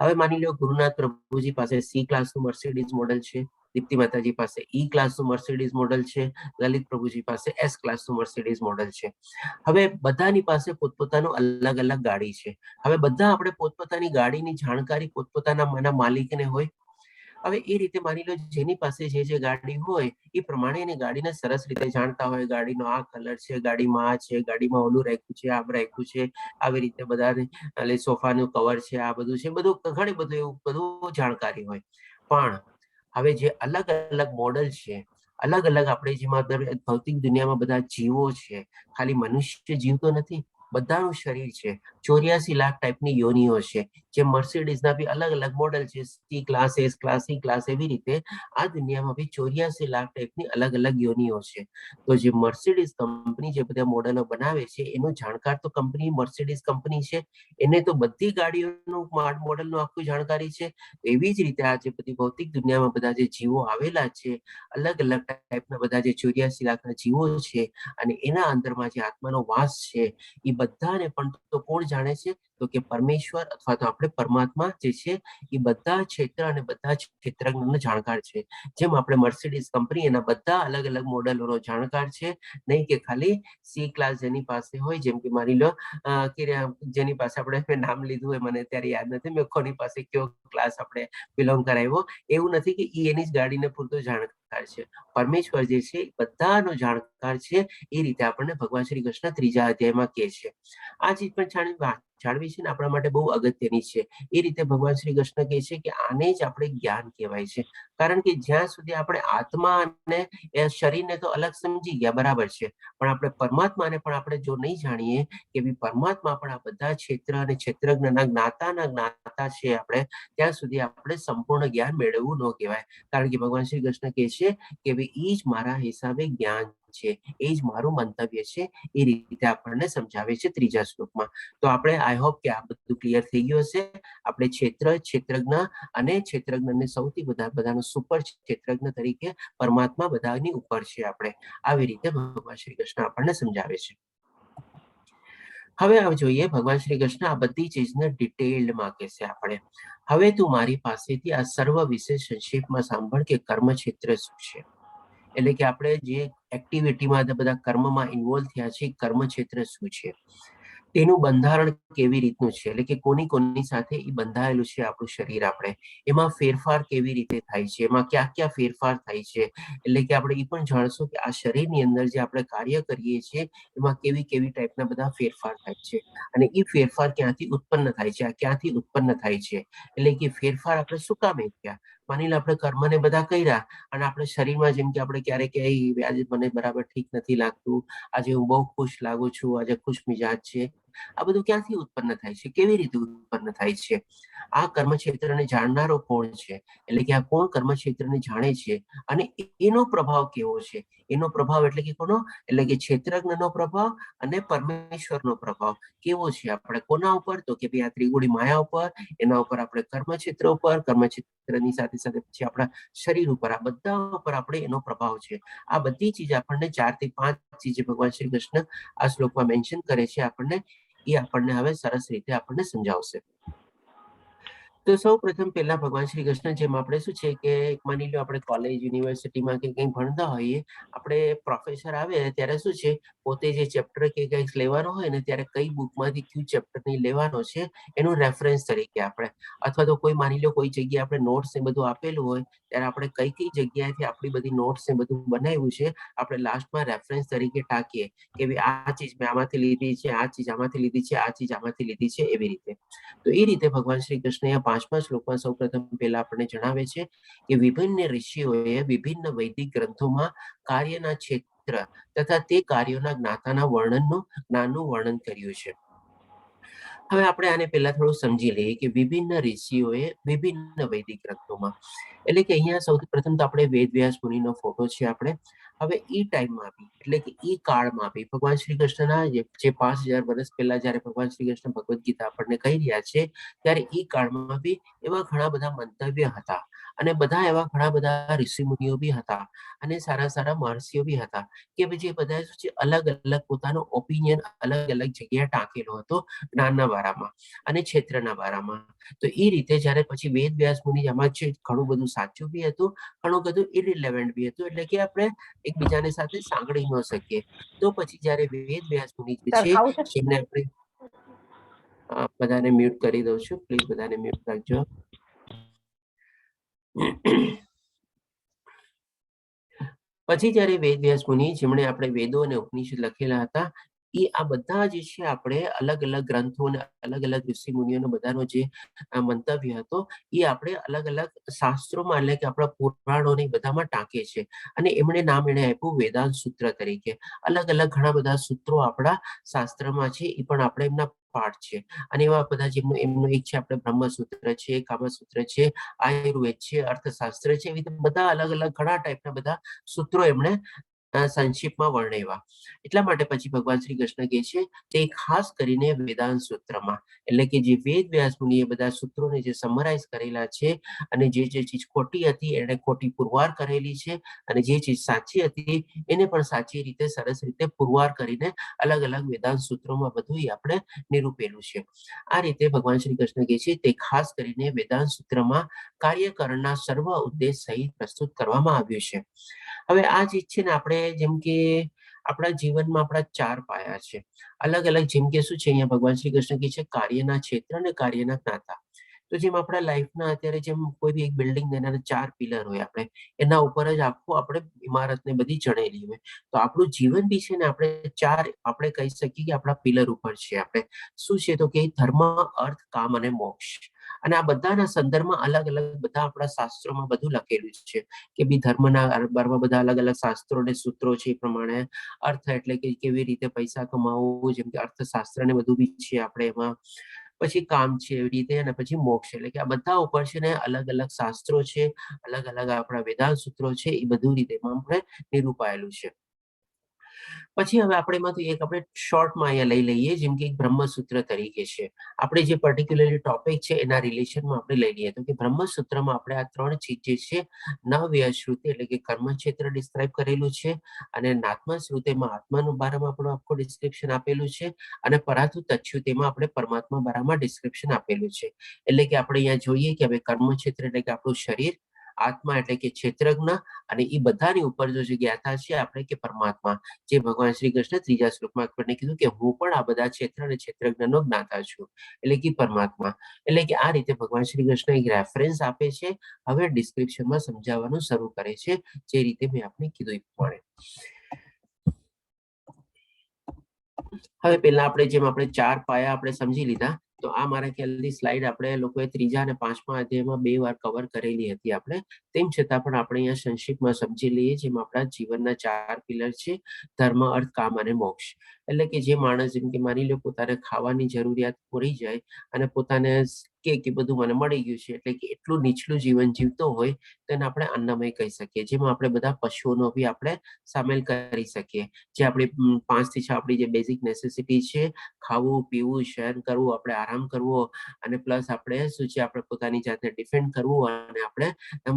હવે માની લો ગુરુનાથ પ્રભુજી પાસે સી ક્લાસનું મર્સિડીઝ મોડલ છે, દીપ્તિ માતાજી પાસે ઈ ક્લાસનું મર્સિડીઝ મોડલ છે, લલિત પ્રભુજી પાસે એસ ક્લાસનું મર્સિડીઝ મોડલ છે. હવે બધાની પાસે પોતપોતાનું અલગ અલગ ગાડી છે. હવે બધા આપણે પોતપોતાની ગાડીની જાણકારી પોતપોતાના માલિકને હોય. હવે એ રીતે માની લો જેની પાસે જે ગાડી હોય એ પ્રમાણે એની ગાડીને સરસ રીતે જાણતા હોય. ગાડીનો આ કલર છે, ગાડીમાં આ છે, ગાડીમાં ઓલું રાખ્યું છે, આમ રાખ્યું છે, આવી રીતે બધા સોફાનું કવર છે, આ બધું છે, બધું ઘણી બધું એવું બધું જાણકારી હોય. પણ હવે જે અલગ અલગ મોડલ છે, અલગ અલગ આપણે જેમાં ભૌતિક દુનિયામાં બધા જીવો છે, ખાલી મનુષ્ય જીવ તો નથી, બધાનું શરીર છે. 84 લાખ ટાઈપની યોનિઓ છે. જે મર્સિડીઝના બી અલગ અલગ મોડલ છે, C class, S class, C class, એવી રીતે આ દુનિયામાં બી 84 લાખ ટાઈપની અલગ અલગ યોનિઓ છે. તો જે મર્સિડીઝ કંપની જે બધા મોડલો બનાવે છે એનો જાણકાર તો કંપની મર્સિડીઝ કંપની છે. એને તો બધી ગાડીઓનું મોડલનું આખું જાણકારી છે. એવી જ રીતે આ જે બધી ભૌતિક દુનિયામાં બધા જે જીવો આવેલા છે, અલગ અલગ ટાઈપના બધા જે 84 લાખના જીવો છે, અને એના અંદરમાં જે આત્માનો વાસ છે, એ બધાને પણ તો કોણ જાણે છે? તો કે પરમેશ્વર અથવા તો આપણે પરમાત્મા જે છે એ બધા ક્ષેત્ર અને બધા ક્ષેત્રજ્ઞનો જાણકાર છે. જેમ આપણે મર્સિડીઝ કંપની એના બધા અલગ અલગ મોડલોનો જાણકાર છે, નહીં કે ખાલી સી ક્લાસ જેની પાસે હોય. જેમ કે માની લો કે જેની પાસે આપણે નામ લીધું હોય, મને અત્યારે યાદ નથી મેં કોની પાસે કયો ક્લાસ આપણે બિલોંગ કરાવ્યો. એવું નથી કે એની જ ગાડીને પૂરતો જાણકાર છે. પરમેશ્વર જે છે બધાનો જાણકાર છે. એ રીતે આપણને ભગવાન શ્રી કૃષ્ણ 3જા અધ્યાયમાં કહે છે. આ ચીજ પણ જાણવી છે ને આપણા માટે બહુ અગત્યની છે. એ રીતે ભગવાન શ્રી કૃષ્ણ કહે છે કે આને જ આપણે જ્ઞાન કહેવાય છે. કારણ કે જ્યાં સુધી આપણે આત્મા અને શરીરને તો અલગ સમજી ગયા, બરાબર છે, પણ આપણે પરમાત્માને પણ આપણે જો નહીં જાણીએ કે પરમાત્મા પણ આ બધા ક્ષેત્ર અને ક્ષેત્રજ્ઞના જ્ઞાતા છે આપણે, ત્યાં સુધી આપણે સંપૂર્ણ જ્ઞાન મેળવવું ન કહેવાય. કારણ કે ભગવાન શ્રી કૃષ્ણ કહે છે કે એ જ મારા હિસાબે જ્ઞાન છે, એ જ મારું મંતવ્ય છે. એ રીતે આપણને સમજાવે છે 3જા શ્લોકમાં. તો આપણે આઈ હોપ કે આ બધું ક્લિયર થઈ ગયું હશે. આપણે ક્ષેત્રજ્ઞ અને ક્ષેત્રજ્ઞને સૌથી બધાનો સુપર ક્ષેત્રજ્ઞ તરીકે પરમાત્મા બધાની ઉપર છે. આપણે આવી રીતે ભગવાન શ્રી કૃષ્ણ આપણને સમજાવે છે. હવે જોઈએ ભગવાન શ્રી કૃષ્ણ આ બધી ચીજને ડિટેલ્ડમાં કહેશે આપણે. હવે તું મારી પાસેથી આ સર્વ વિશે સંક્ષેપમાં સાંભળ કે કર્મ ક્ષેત્ર શું છે. એટલે કે આપણે જે એક્ટિવિટીમાં બધા કર્મમાં ઇન્વોલ્વ થયા છે, કર્મ ક્ષેત્ર શું છે, તેનું બંધારણ કેવી રીતનું છે, એટલે કે કોની સાથે એ બંધાયેલું છે આપણું શરીર. આપણે એમાં ફેરફાર કેવી રીતે થાય છે, એમાં ક્યાં ક્યાં ફેરફાર થાય છે. એટલે કે આપણે એ પણ જાણશું કે આ શરીરની અંદર જે આપણે કાર્ય કરીએ છીએ એમાં કેવી કેવી ટાઈપના બધા ફેરફાર થાય છે, અને એ ફેરફાર ક્યાંથી ઉત્પન્ન થાય છે, આ ક્યાંથી ઉત્પન્ન થાય છે. એટલે કે ફેરફાર આપણે શું કામ થયા. માની લો આપણે કર્મને બધા કર્યા અને આપણે શરીરમાં જેમ કે આપણે ક્યારેક આજે મને બરાબર ઠીક નથી લાગતું, આજે હું બહુ ખુશ લાગુ છું, આજે ખુશ મિજાજ છે. આ બધું ક્યાંથી ઉત્પન્ન થાય છે, કેવી રીતે ઉત્પન્ન થાય છે. આ કર્મક્ષેત્રને જાણનારો કોણ છે, એટલે કે આ કોણ કર્મક્ષેત્રને જાણે છે અને એનો પ્રભાવ કેવો છે. એનો પ્રભાવ એટલે કે કોનો, એટલે કે ક્ષેત્રજ્ઞનો પ્રભાવ અને પરમેશ્વરનો પ્રભાવ કેવો છે આપણે કોના ઉપર, તો કે ભાઈ આ ત્રિગુણી માયા ઉપર, એના ઉપર આપણે કર્મક્ષેત્ર ઉપર, કર્મક્ષેત્રની સાથે સાથે પછી આપણા શરીર ઉપર, આ બધા ઉપર આપણે એનો પ્રભાવ છે. આ બધી ચીજ આપણને 4 થી 5 ચીજ ભગવાન શ્રી કૃષ્ણ આ શ્લોકમાં મેન્શન કરે છે આપણને. એ આપણને હવે સરસ રીતે આપણને સમજાવશે. તો સૌ પ્રથમ પહેલા ભગવાન શ્રી કૃષ્ણ જેમ આપણે શું છે કે માની લો આપણે કોલેજ યુનિવર્સિટીમાં કે કંઈક ભણતા હોઈએ, આપણે પ્રોફેસર આવે ત્યારે શું છે પોતે જે ચેપ્ટર કે કંઈક લેવાનો હોય ને ત્યારે કઈ બુકમાંથી કયું ચેપ્ટર નહીં લેવાનો છે એનું રેફરન્સ તરીકે આપણે, અથવા તો કોઈ માની લો કોઈ જગ્યાએ આપણે નોટ્સ ને બધું આપેલું હોય ત્યારે આપણે કઈ કઈ જગ્યાએથી આપણી બધી નોટ્સ ને બધું બનાવ્યું છે આપણે લાસ્ટમાં રેફરન્સ તરીકે ટાંકીએ કે ભાઈ આ ચીજ મેં આમાંથી લીધી છે, આ ચીજ આમાંથી લીધી છે, આ ચીજ આમાંથી લીધી છે, એવી રીતે. તો એ રીતે ભગવાન શ્રી કૃષ્ણ આ 5મા શ્લોકમાં સૌ પ્રથમ પહેલા આપણને જણાવે છે કે વિભિન્ન ઋષિઓએ વિભિન્ન વૈદિક ગ્રંથોમાં કાર્યના ક્ષેત્ર તથા તે કાર્યોના જ્ઞાતાના વર્ણનનું જ્ઞાનનું વર્ણન કર્યું છે. હવે આપણે આને પહેલા થોડું સમજી લઈએ કે વિભિન્ન ઋષિઓએ વિભિન્ન વૈદિક ગ્રંથોમાં, એટલે કે અહીંયા સૌથી પ્રથમ તો આપણે વેદ વ્યાસ મુનિનો ફોટો છે આપણે. હવે એ ટાઈમમાં બી એટલે કે એ કાળમાં બી ભગવાન શ્રી કૃષ્ણના જે 5000 વર્ષ પહેલા જયારે ભગવાન શ્રી કૃષ્ણ ભગવદ્ ગીતા આપણને કહી રહ્યા છે ત્યારે એ કાળમાં બી એવા ઘણા બધા મંતવ્ય હતા અને બધા એવા ઘણા બધા ઋષિ મુનિઓ બી હતા અને સારા સારા મહર્ષિઓ બી હતા કે જે બધા શું છે અલગ અલગ પોતાનો ઓપિનિયન અલગ અલગ જગ્યાએ ટાંકેલો હતો જ્ઞાનના બારામાં અને ક્ષેત્રના બારામાં. તો એ રીતે જયારે પછી વેદ વ્યાસ મુનિ એમાં છે ઘણું બધું સાચું બી હતું, ઘણું બધું ઇરિલેવન્ટ બી હતું, એટલે કે આપણે એકબીજાની સાથે સાંકળી ન શકીએ. તો પછી જયારે વેદ વ્યાસ મુનિ જે સર છે ખાવું છે? એમને આપણે બધાને મ્યુટ કરી દઉં છું, પ્લીઝ બધાને મ્યુટ રાખજો. પછી જયારે વેદ વ્યાસ મુનિ જેમણે આપણે વેદો અને ઉપનિષદ લખેલા હતા એ આ બધા જે છે આપણે અલગ અલગ ગ્રંથો અને અલગ અલગ ઋષિ મુનિઓનો બધાનો જે મંતવ્ય હતો એ આપણે અલગ અલગ શાસ્ત્રોમાં એટલે કે આપણા પુરાણોને બધામાં ટાંકે છે અને એમણે નામ એને આપ્યું વેદાંત સૂત્ર તરીકે. અલગ અલગ ઘણા બધા સૂત્રો આપણા શાસ્ત્રમાં છે એ પણ આપણે એમના પાઠ છે અને એવા બધા જેમનું એમનું એક છે આપણે બ્રહ્મસૂત્ર છે, કામસૂત્ર છે, આયુર્વેદ છે, અર્થશાસ્ત્ર છે, એવી રીતે બધા અલગ અલગ ઘણા ટાઈપના બધા સૂત્રો એમણે સંક્ષિપ્તમાં વર્ણવ્યા. એટલા માટે પછી ભગવાન શ્રી કૃષ્ણ કહે છે તે ખાસ કરીને વેદાંત સૂત્રમાં એટલે કે જે વેદ વ્યાસ મુનિએ બધા સૂત્રોને જે સમરાઇઝ કરેલા છે અને જે જે ચીજ ખોટી હતી એને ખોટી પુરવાર કરેલી છે અને જે ચીજ સાચી હતી એને પણ સાચી રીતે સરસ રીતે પુરવાર કરીને અલગ અલગ વેદાંત સૂત્રોમાં બધું આપણે નિરૂપેલું છે. આ રીતે ભગવાન શ્રી કૃષ્ણ કહે છે તે ખાસ કરીને વેદાંત સૂત્રમાં કાર્યકરણના સર્વ ઉદ્દેશ સહિત પ્રસ્તુત કરવામાં આવ્યું છે. હવે આ ચીજ છે ને આપણે જેમ કે આપણા જીવનમાં આપણા 4 પાયા છે અલગ અલગ, જેમ કે શું છે અહીંયા ભગવાન શ્રી કૃષ્ણ કહે છે કાર્યના ક્ષેત્ર અને કાર્યના જ્ઞાતા. તો જેમ આપણા લાઈફના અત્યારે જેમ કોઈ બી એક બિલ્ડિંગ એના 4 પિલર હોય આપણે એના ઉપર જ આખું આપણે ઇમારતને બધી ચણેલી હોય. તો આપણું જીવન બી છે ને આપણે 4 આપણે કહી શકીએ કે આપણા પિલર ઉપર છે. આપણે શું છે તો કે ધર્મ, અર્થ, કામ અને મોક્ષ. અને આ બધાના સંદર્ભમાં અલગ અલગ બધા આપણા શાસ્ત્રોમાં બધું લખેલું છે કે બી ધર્મના બારમાં બધા અલગ અલગ શાસ્ત્રો અને સૂત્રો છે. એ પ્રમાણે અર્થ એટલે કે કેવી રીતે પૈસા કમાવવું, જેમ કે અર્થશાસ્ત્ર ને બધું બી છે આપણે એમાં. પછી કામ છે એવી રીતે અને પછી મોક્ષ, એટલે કે આ બધા ઉપર છે ને અલગ અલગ શાસ્ત્રો છે, અલગ અલગ આપણા વેદાંત સૂત્રો છે, એ બધું રીતે આપણે નિરૂપાયેલું છે. પછી હવે આપણે એમાંથી એક આપણે શોર્ટમાં અહીંયા લઈ લઈએ, જેમ કે બ્રહ્મસૂત્ર તરીકે છે. આપણે જે પર્ટિક્યુલરલી ટોપિક છે એના રિલેશનમાં આપણે લઈ લઈએ તો કે બ્રહ્મસૂત્રમાં આપણે આ 3 ચીજ જે છે નવ્યશ્રુતિ એટલે કે કર્મક્ષેત્ર ડિસ્ક્રાઇબ કરેલું છે અને નાત્મશ્રુતિમાં આત્માનું બારામાં આપણું આખું ડિસ્ક્રિપ્શન આપેલું છે અને પરાતુ તચ્છુતિમાં આપણે પરમાત્મા બારામાં ડિસ્ક્રિપ્શન આપેલું છે. એટલે કે આપણે અહીંયા જોઈએ કે હવે કર્મક્ષેત્ર એટલે કે આપણું શરીર, આત્મા એટલે કે ક્ષેત્રજ્ઞ અને એ બધાની ઉપર જો જ્ઞાતા છે આપણે કે પરમાત્મા, જે ભગવાન શ્રી કૃષ્ણ 3જા શ્લોકમાં આપણને કીધું કે હું પણ આ બધા ક્ષેત્ર અને ક્ષેત્રજ્ઞનો જ્ઞાતા છું, એટલે કે પરમાત્મા. એટલે કે આ રીતે ભગવાન શ્રી કૃષ્ણ એક રેફરન્સ આપે છે. હવે ડિસ્ક્રિપ્શનમાં સમજાવવાનું શરૂ કરે છે જે રીતે મેં આપને કીધું એ પ્રમાણે. હવે પહેલા આપણે જેમ આપણે 4 પાયા આપણે સમજી લીધા તો આ મારા ખ્યાલની સ્લાઇડ આપણે લોકોએ 3જા અને 5મા અધ્યાયમાં 2 વાર કવર કરેલી હતી આપણે. તેમ છતાં પણ આપણે અહીંયા સંક્ષિપ્તમાં સમજી લઈએ જેમ આપણા જીવનના 4 પિલર છે ધર્મ, અર્થ, કામ અને મોક્ષ. એટલે કે જે માણસ જેમ કે માની લો પોતાને ખાવાની જરૂરિયાત પૂરી જાય અને પોતાને કે બધું મને મળી ગયું છે એટલે કે એટલું નીચલું જીવન જીવતો હોય તેને આપણે અન્નમય કહી શકીએ. જેમાં આપણે બધા પશુઓનો બી આપણે સામેલ કરી શકીએ. જે આપણી 5 થી 6 આપણી જે બેઝિક નેસેસિટી છે, ખાવું, પીવું, શયન કરવું, આપણે આરામ કરવો અને પ્લસ આપણે શું છે આપણે પોતાની જાતને ડિફેન્ડ કરવું અને આપણે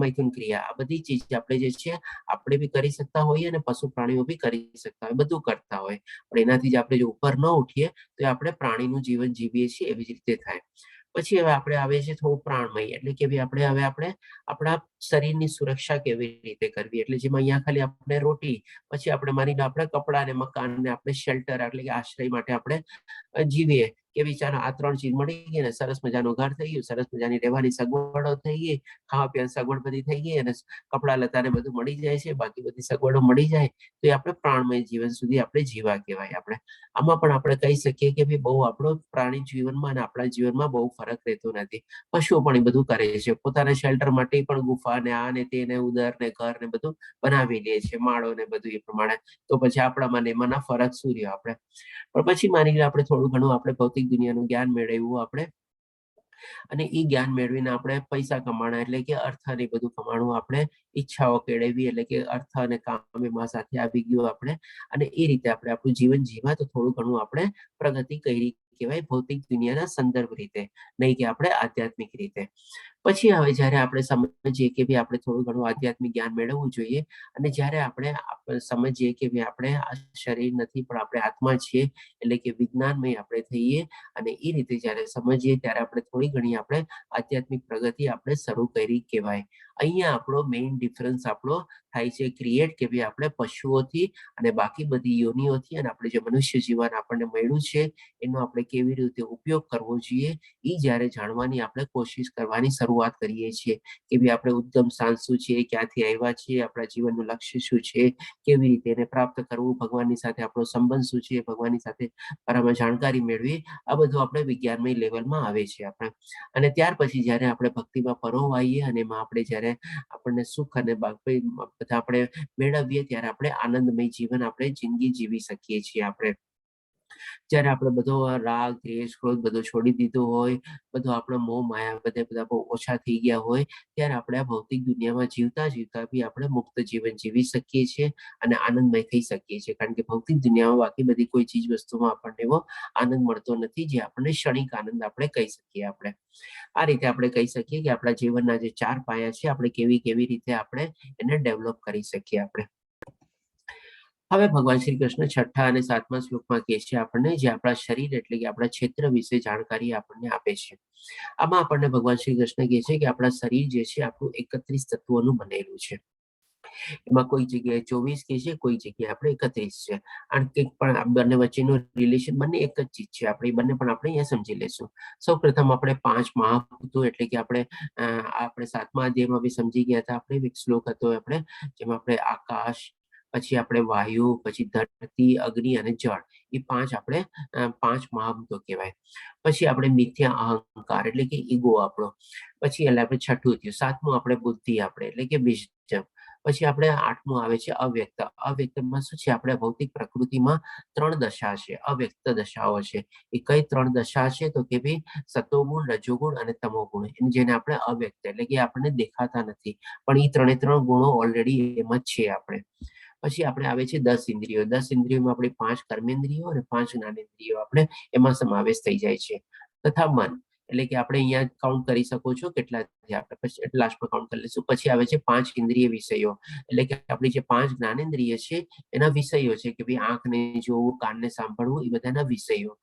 મૈથુન ક્રિયા, આ બધી ચીજ આપણે જે છે આપણે બી કરી શકતા હોઈએ અને પશુ પ્રાણીઓ બી કરી શકતા હોય, બધું કરતા હોય. પણ એનાથી જ આપણે જો ઉપર ન ઉઠીએ તો આપણે પ્રાણીનું જીવન જીવીએ છીએ એવી જ રીતે થાય. પછી હવે આપણે આવે છે થોડું પ્રાણમય, એટલે કે આપણે હવે આપણે આપણા શરીરની સુરક્ષા કેવી રીતે કરવી, એટલે જેમાં અહીંયા ખાલી આપણે રોટી, પછી આપણે માની લો આપણે કપડા ને મકાન ને આપણે શેલ્ટર એટલે કે આશ્રય માટે આપણે જીવીએ કે વિચારો આ 3 ચીજ મળી ગઈ ને સરસ મજાનું ઘર થઈ ગયું, સરસ મજાની રહેવાની સગવડો થઈ ગઈ, ખાવા પીવાની સગવડ બધી થઈ ગઈ અને કપડા લતા ને બધું મળી જાય છે, બાકી બધી સગવડો મળી જાય, તો એ આપણે પ્રાણમય જીવન સુધી આપણે જીવા કહેવાય. આપણે આમાં પણ આપણે કહી શકીએ કે ભાઈ બહુ આપણો પ્રાણી જીવનમાં અને આપણા જીવનમાં બહુ ફરક રહેતો નથી. પશુઓ પણ એ બધું કરે છે, પોતાના શેલ્ટર માટે પણ ગુફા ને આ ને તે ને ઉદર ને ઘર ને બધું બનાવી લે છે, માળો ને બધું એ પ્રમાણે. તો પછી આપણામાં ને એમાંના ફરક શું રહ્યો આપણે? પણ પછી માની લો આપણે થોડું ઘણું આપણે ભૌતિક દુનિયાનું જ્ઞાન મેળવ્યું આપણે, અને એ જ્ઞાન મેળવીને આપણે પૈસા કમાણા એટલે કે અર્થ ને બધું કમાણું, આપણે ઈચ્છાઓ કેળવી એટલે કે અર્થ અને કામ એમાં સાથે આવી ગયું આપણે, અને એ રીતે આપણે આપણું જીવન જીવા તો થોડું ઘણું આપણે પ્રગતિ કરી કહેવાય ભૌતિક દુનિયાના સંદર્ભ રીતે, નહીં કે આપણે આધ્યાત્મિક રીતે. પછી હવે જ્યારે આપણે સમજીએ કે ભાઈ આપણે થોડું ઘણું આધ્યાત્મિક જ્ઞાન મેળવવું જોઈએ, અને જ્યારે આપણે સમજીએ કે ભાઈ આપણે આ શરીર નથી પણ આપણે આત્મા છીએ, એટલે કે વિજ્ઞાનમય આપણે થઈએ, અને એ રીતે જ્યારે સમજીએ ત્યારે આપણે થોડી ઘણી આપણે આધ્યાત્મિક પ્રગતિ આપણે શરૂ કરી કહેવાય. અહીંયા આપણો મેઇન ડિફરન્સ આપણો થાય છે ક્રિએટ, કે ભાઈ આપણે પશુઓથી અને બાકી બધી યોનિઓથી અને આપણે જે મનુષ્ય જીવન આપણને મળ્યું છે એનો આપણે કેવી રીતે ઉપયોગ કરવો જોઈએ, એ જ્યારે જાણવાની આપણે કોશિશ કરવાની શરૂઆત કરીએ છીએ કે ભાઈ આપણે ઉદ્ગમ સ્થાન શું છે, ક્યાંથી આવ્યા છીએ, આપણા જીવનનું લક્ષ્ય શું છે, કેવી રીતે એને પ્રાપ્ત કરવું, ભગવાનની સાથે આપણો સંબંધ શું છે, ભગવાનની સાથે બરાબર જાણકારી મેળવી, આ બધું આપણે વિજ્ઞાનમય લેવલમાં આવે છે આપણે. અને ત્યાર પછી જ્યારે આપણે ભક્તિમાં પરોવાઈએ અને એમાં આપણે જ્યારે આપણને સુખ અને બધા આપણે મેળવીએ ત્યારે આપણે આનંદમય જીવન આપણે જિંદગી જીવી શકીએ છીએ આપણે. જ્યારે આપણે બધો રાગ દ્વેષ ક્રોધ બધો છોડી દીધો હોય, બધો આપણો મોહ માયા બધા બહુ ઓછા થઈ ગયા હોય, ત્યારે આપણે આ ભૌતિક દુનિયામાં જીવતા જીવતા બી આપણે મુક્ત જીવન જીવી શકીએ છીએ અને આનંદમય થઈ શકીએ છીએ. કારણ કે ભૌતિક દુનિયામાં બાકી બધી કોઈ ચીજ વસ્તુમાં આપણને એવો આનંદ મળતો નથી જે આપણને ક્ષણિક આનંદ આપણે કહી શકીએ આપણે. આ રીતે આપણે કહી શકીએ કે આપણા જીવનના જે 4 પાયા છે આપણે કેવી કેવી રીતે આપણે એને ડેવલપ કરી શકીએ આપણે. હવે ભગવાન શ્રી કૃષ્ણ 6ઠ્ઠા અને 7મા શ્લોકમાં કહે છે આપણને, જે આપણા શરીર એટલે કે આપણા ક્ષેત્ર વિશે જાણકારી આપણને આપે છે. આમાં આપણને ભગવાન શ્રી કૃષ્ણ કહે છે કે આપણા શરીર જે છે આપણું 31 તત્વોનું બનેલું છે. એમાં કોઈ જગ્યાએ 24 કહે છે, કોઈ જગ્યાએ આપણે 31 છે. અને કંઈક પણ આ બંને વચ્ચેનું રિલેશન બંને એક જ ચીજ છે, આપણે બંને પણ આપણે અહીંયા સમજી લેશું. સૌપ્રથમ આપણે 5 મહાભૂતો એટલે કે આપણે 7મા અધ્યાયમાં બી સમજી ગયા હતા આપણે, એક શ્લોક હતો આપણે જેમાં આપણે આકાશ, પછી આપણે વાયુ, પછી ધરતી, અગ્નિ અને જળ, એ 5 આપણે 5 મહાભૂતો કહેવાય. પછી આપણે મિથ્યા અહંકાર એટલે કે ઈગો આપણો, પછી એટલે આપણે 6ઠ્ઠું થયું. 7મું આપણે બુદ્ધિ આપણે એટલે કે વિઝડમ. પછી આપણે 8મું આવે છે અવ્યક્ત. અવ્યક્તમાં શું છે, આપણે ભૌતિક પ્રકૃતિમાં 3 દશા છે, અવ્યક્ત દશાઓ છે. એ કઈ 3 દશા છે તો કે ભાઈ સતોગુણ, રજોગુણ અને તમોગુણ, જેને આપણે અવ્યક્ત એટલે કે આપણને દેખાતા નથી, પણ એ 3 ગુણો ઓલરેડી એમાં છે આપણે. પછી આપણે આવે છે 10 ઇન્દ્રિયો. 10 ઇન્દ્રિયોમાં આપણે 5 કર્મેન્દ્રિયો અને 5 જ્ઞાનેન્દ્રિયો આપણે એમાં સમાવેશ થઈ જાય છે. તથા મન એટલે કે આપણે અહીંયા કાઉન્ટ કરી શકો છો કેટલા છે, આપણે પછી લાસ્ટમાં કાઉન્ટ કરી લઈશું. પછી આવે છે 5 ઇન્દ્રિય વિષયો, એટલે કે આપણી જે 5 જ્ઞાનેન્દ્રિય છે એના વિષયો છે કે ભાઈ આંખને જોવું, કાનને સાંભળવું, એ બધાના વિષયો.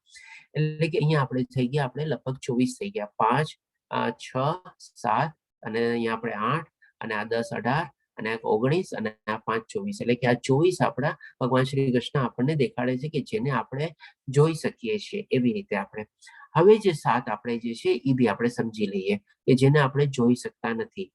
એટલે કે અહીંયા આપણે થઈ ગયા આપણે લગભગ 24 થઈ ગયા. 5 6 7 અને અહીંયા આપણે 8 અને આ 10 18 અને આ 19 અને આ 5 24, એટલે કે આ 24 આપણા ભગવાન શ્રી કૃષ્ણ આપણને દેખાડે છે કે જેને આપણે જોઈ શકીએ છીએ એવી રીતે આપણે. હવે જે 7 આપણે જે છે એ બી આપણે સમજી લઈએ કે જેને આપણે જોઈ શકતા નથી.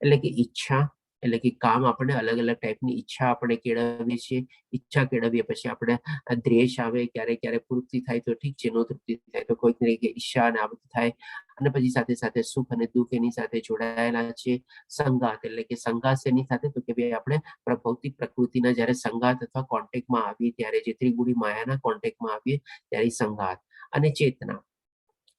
એટલે કે ઈચ્છા એટલે કે કામ, આપણે અલગ અલગ ટાઈપની ઈચ્છા આપણે કેળવીએ છીએ. ઈચ્છા કેળવીએ પછી આપણે દ્વેષ આવે, ક્યારેક ક્યારેક પૂર્તિ થાય તો ઠીક છે, નો તૃપ્તિ થાય તો કોઈક ને કંઈક ઈચ્છા અને આ બધું થાય. અને પછી સાથે સાથે સુખ અને દુઃખ એની સાથે જોડાયેલા છે. સંગાત એટલે કે સંગાત શેની સાથે તો કે ભાઈ આપણે ભૌતિક પ્રકૃતિના જ્યારે સંગાત અથવા કોન્ટેક્ટમાં આવીએ ત્યારે, જે ત્રિગુણી માયાના કોન્ટેક્ટમાં આવીએ ત્યારે સંગાત. અને ચેતના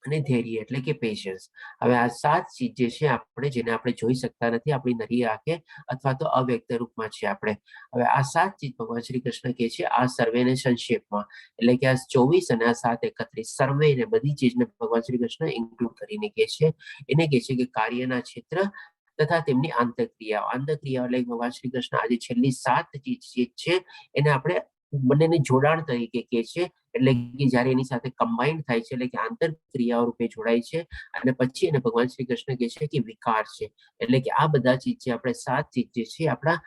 અને ધૈર્ય એટલે કે પેશન્સ. હવે આ 7 ચીજ જે છે આપણે જેને આપણે જોઈ શકતા નથી આપણી નરી આંખે, અથવા તો અવ્યક્ત રૂપમાં છે આપણે. હવે આ 7 ચીજ ભગવાન શ્રી કૃષ્ણ કહે છે આ સર્વેને સંક્ષેપમાં, એટલે કે આ 24 અને આ 7 31 સર્વેને બધી ચીજને ભગવાન શ્રી કૃષ્ણ ઇન્ક્લુડ કરીને કહે છે. એને કહે છે કે કાર્યના ક્ષેત્ર તથા તેમની આંતરક્રિયાઓ. આંતરક્રિયાઓ એટલે ભગવાન શ્રી કૃષ્ણ આજે છેલ્લી 7 ચીજ છે એને આપણે બંનેને જોડાણ તરીકે કહે છે, એટલે કે જ્યારે એની સાથે કમ્બાઇન્ડ થાય છે, એટલે કે આંતર ક્રિયાઓ રૂપે જોડાય છે, અને પછી એને ભગવાન શ્રી કૃષ્ણ કહે છે કે વિકાર છે, એટલે કે આ બધા ચીજ છે, આપણે 7 ચીજ જે છે આપણા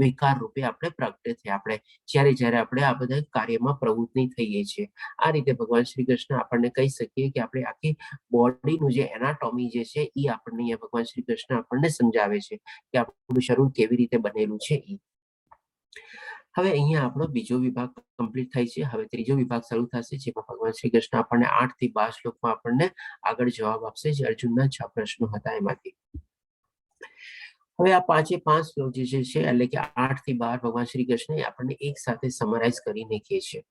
વિકાર રૂપે આપણે પ્રગટે છે, આપણે જ્યારે આપણે આ બધા કાર્યમાં પ્રવૃત્તિ થઈએ છીએ. આ રીતે ભગવાન શ્રી કૃષ્ણ આપણને કહી શકીએ કે આપણે આખી બોડીનું જે એનાટોમી જે છે એ આપણને અહીંયા ભગવાન શ્રી કૃષ્ણ આપણને સમજાવે છે કે આપણું શરીર કેવી રીતે બનેલું છે એ. હવે અહીંયા આપણો બીજો વિભાગ કમ્પ્લીટ થાય છે. હવે ત્રીજો વિભાગ શરૂ થશે, જેમાં ભગવાન શ્રી કૃષ્ણ આપણને 8 થી 12 શ્લોકમાં આપણને આગળ જવાબ આપશે, જે અર્જુનના 6 પ્રશ્નો હતા એમાંથી. હવે આ 5 શ્લોક જે છે, એટલે કે 8 થી 12 ભગવાન શ્રી કૃષ્ણ આપણને એક સાથે સમરાઇઝ કરીને કહે છે.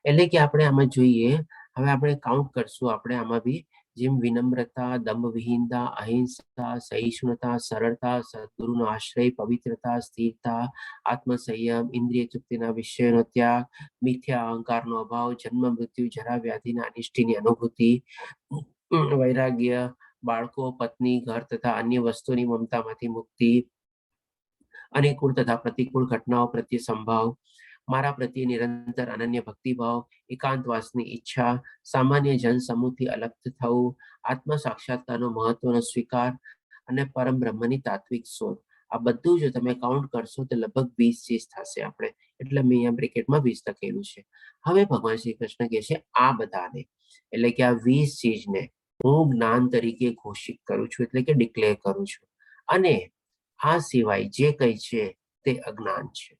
એટલે કે આપણે આમાં જોઈએ, હવે આપણે કાઉન્ટ કરશું, આપણે આમાં બી જેમ વિનમ્રતા, દંભવિહીનતા, અહિંસા, સહિષ્ણુતા, સરળતા, સદગુરુનો આશ્રય, પવિત્રતા, સ્થિરતા, આત્મસંયમ, ઇન્દ્રિય તૃપ્તિના વિષયનો ત્યાગ, મિથ્યા અહંકારનો અભાવ, જન્મ મૃત્યુ જરા વ્યાધિના અનિષ્ટની અનુભૂતિ, વૈરાગ્ય, બાળકો, પત્ની, ઘર તથા અન્ય વસ્તુની મમતામાંથી મુક્તિ, અનુકૂળ તથા પ્રતિકૂળ ઘટનાઓ પ્રત્યે સંભાવ, મારા પ્રત્યે નિરંતર અનન્ય ભક્તિભાવ, એકાંતવાસની ઈચ્છા, સામાન્ય જન સમૂહથી અલગ થવું, આત્મ સાક્ષાત્કારનો મહત્વનો સ્વીકાર અને પરમ બ્રહ્મની તાત્વિક શોધ. આ બધું જો તમે કાઉન્ટ કરશો તો લગભગ 20 ચીજ થશે આપણે, એટલે મેં અહીંયા બ્રેકેટમાં 20 લખેલું છે. હવે ભગવાન શ્રી કૃષ્ણ કહે છે આ બધાને, એટલે કે આ 20 ચીજને હું જ્ઞાન તરીકે ઘોષિત કરું છું, એટલે કે ડિક્લેર કરું છું, અને આ સિવાય જે કંઈ છે તે અજ્ઞાન છે.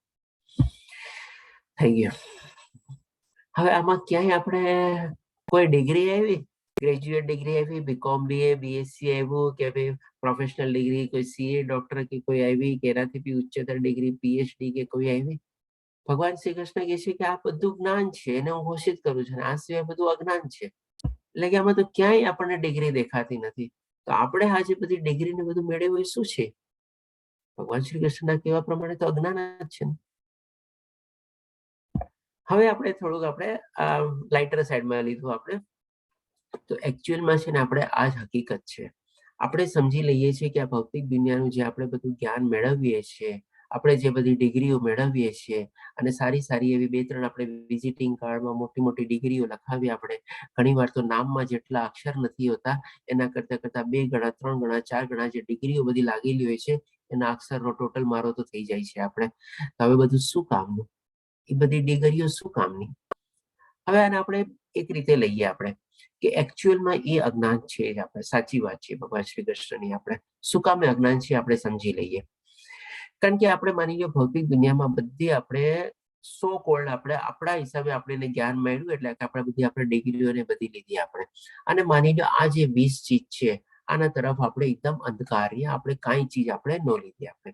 થઈ ગયું. હવે આમાં ક્યાંય આપણે કોઈ ડિગ્રી આવી, ગ્રેજ્યુએટ ડિગ્રી આવી, બીકોમ બીએ બીએસસી આવ્યું, કે ભાઈ પ્રોફેશનલ ડિગ્રી કોઈ સીએ ડોક્ટર કે કોઈ આવી, કે એનાથી બી ઉચ્ચતર ડિગ્રી પીએચડી કે કોઈ આવી? ભગવાન શ્રી કૃષ્ણ કહે છે કે આ બધું જ્ઞાન છે, એને હું ઘોષિત કરું છું, આ સિવાય બધું અજ્ઞાન છે. એટલે કે આમાં તો ક્યાંય આપણને ડિગ્રી દેખાતી નથી. તો આપણે આ જે બધી ડિગ્રી ને બધું મેળવ્યું એ શું છે? ભગવાન શ્રી કૃષ્ણના કહેવા પ્રમાણે તો અજ્ઞાન જ છે. હવે આપણે થોડુંક આપણે લાઇટર સાઈડમાં લીધું આપણે, તો એકચ્યુઅલમાં છે ને આપણે આ જ હકીકત છે. આપણે સમજી લઈએ છીએ કે આ ભૌતિક દુનિયાનું જે આપણે બધું જ્ઞાન મેળવીએ છીએ, આપણે જે બધી ડિગ્રીઓ મેળવીએ છીએ, અને સારી સારી એવી 2-3 આપણે વિઝિટિંગ કાર્ડમાં મોટી મોટી ડિગ્રીઓ લખાવી, આપણે ઘણીવાર તો નામમાં જેટલા અક્ષર નથી હોતા એના કરતા 2 ગણા 3 ગણા 4 ગણા જે ડિગ્રીઓ બધી લાગેલી હોય છે એના અક્ષરનો ટોટલ મારો તો થઈ જાય છે આપણે. હવે બધું શું કામનું? એ બધી ડિગ્રીઓ શું કામની? હવે આને આપણે એક રીતે લઈએ આપણે કે એકચ્યુઅલમાં એ અજ્ઞાન છે જ. આપણે સાચી વાત છે ભગવાન શ્રી કૃષ્ણની. આપણે શું કામે અજ્ઞાન છે આપણે સમજી લઈએ. કારણ કે આપણે માની લો ભૌતિક દુનિયામાં બધી આપણે સો કોલ્ડ આપણે આપણા હિસાબે આપણે જ્ઞાન મળ્યું, એટલે કે આપણે બધી આપણે ડિગ્રીઓને બધી લીધી આપણે, અને માની લો આ જે 20 ચીજ છે આના તરફ આપણે એકદમ અંધકારીએ, આપણે કાંઈ ચીજ આપણે ન લીધી આપણે,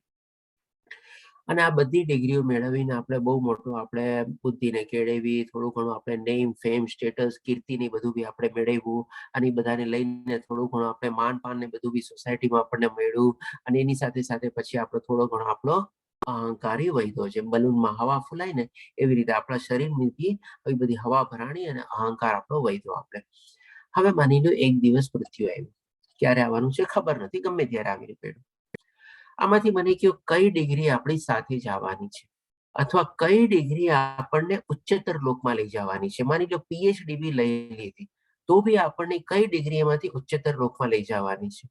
અને આ બધી ડિગ્રીઓ મેળવીને આપણે બહુ મોટું આપણે બુદ્ધિને કેળવી, થોડું ઘણું આપણે નેમ ફેમ સ્ટેટસ કીર્તિને બધું બી આપણે મેળવ્યું, અને એ બધાને લઈને થોડું ઘણું આપણે માન પાન ને બધું બી સોસાયટીમાં આપણને મળ્યું, અને એની સાથે સાથે પછી આપણો થોડો ઘણો આપણો અહંકારી વધ્યો. જેમ બલૂનમાં હવા ફૂલાય ને એવી રીતે આપણા શરીરમાંથી આવી બધી હવા ભરાણી અને અહંકાર આપણો વધ્યો આપણે. હવે માની લો એક દિવસ મૃત્યુ આવ્યું, ક્યારે આવવાનું છે ખબર નથી, ગમે ત્યારે આવી પડ્યું. આમાંથી મને કહો કઈ ડિગ્રી આપણી સાથે જ આવવાની છે, અથવા કઈ ડિગ્રી આપણને ઉચ્ચતર લોકમાં લઈ જવાની છે? માની લો પીએચડી બી લઈ લીધી તો બી આપણને કઈ ડિગ્રી એમાંથી ઉચ્ચતર લોકમાં લઈ જવાની છે?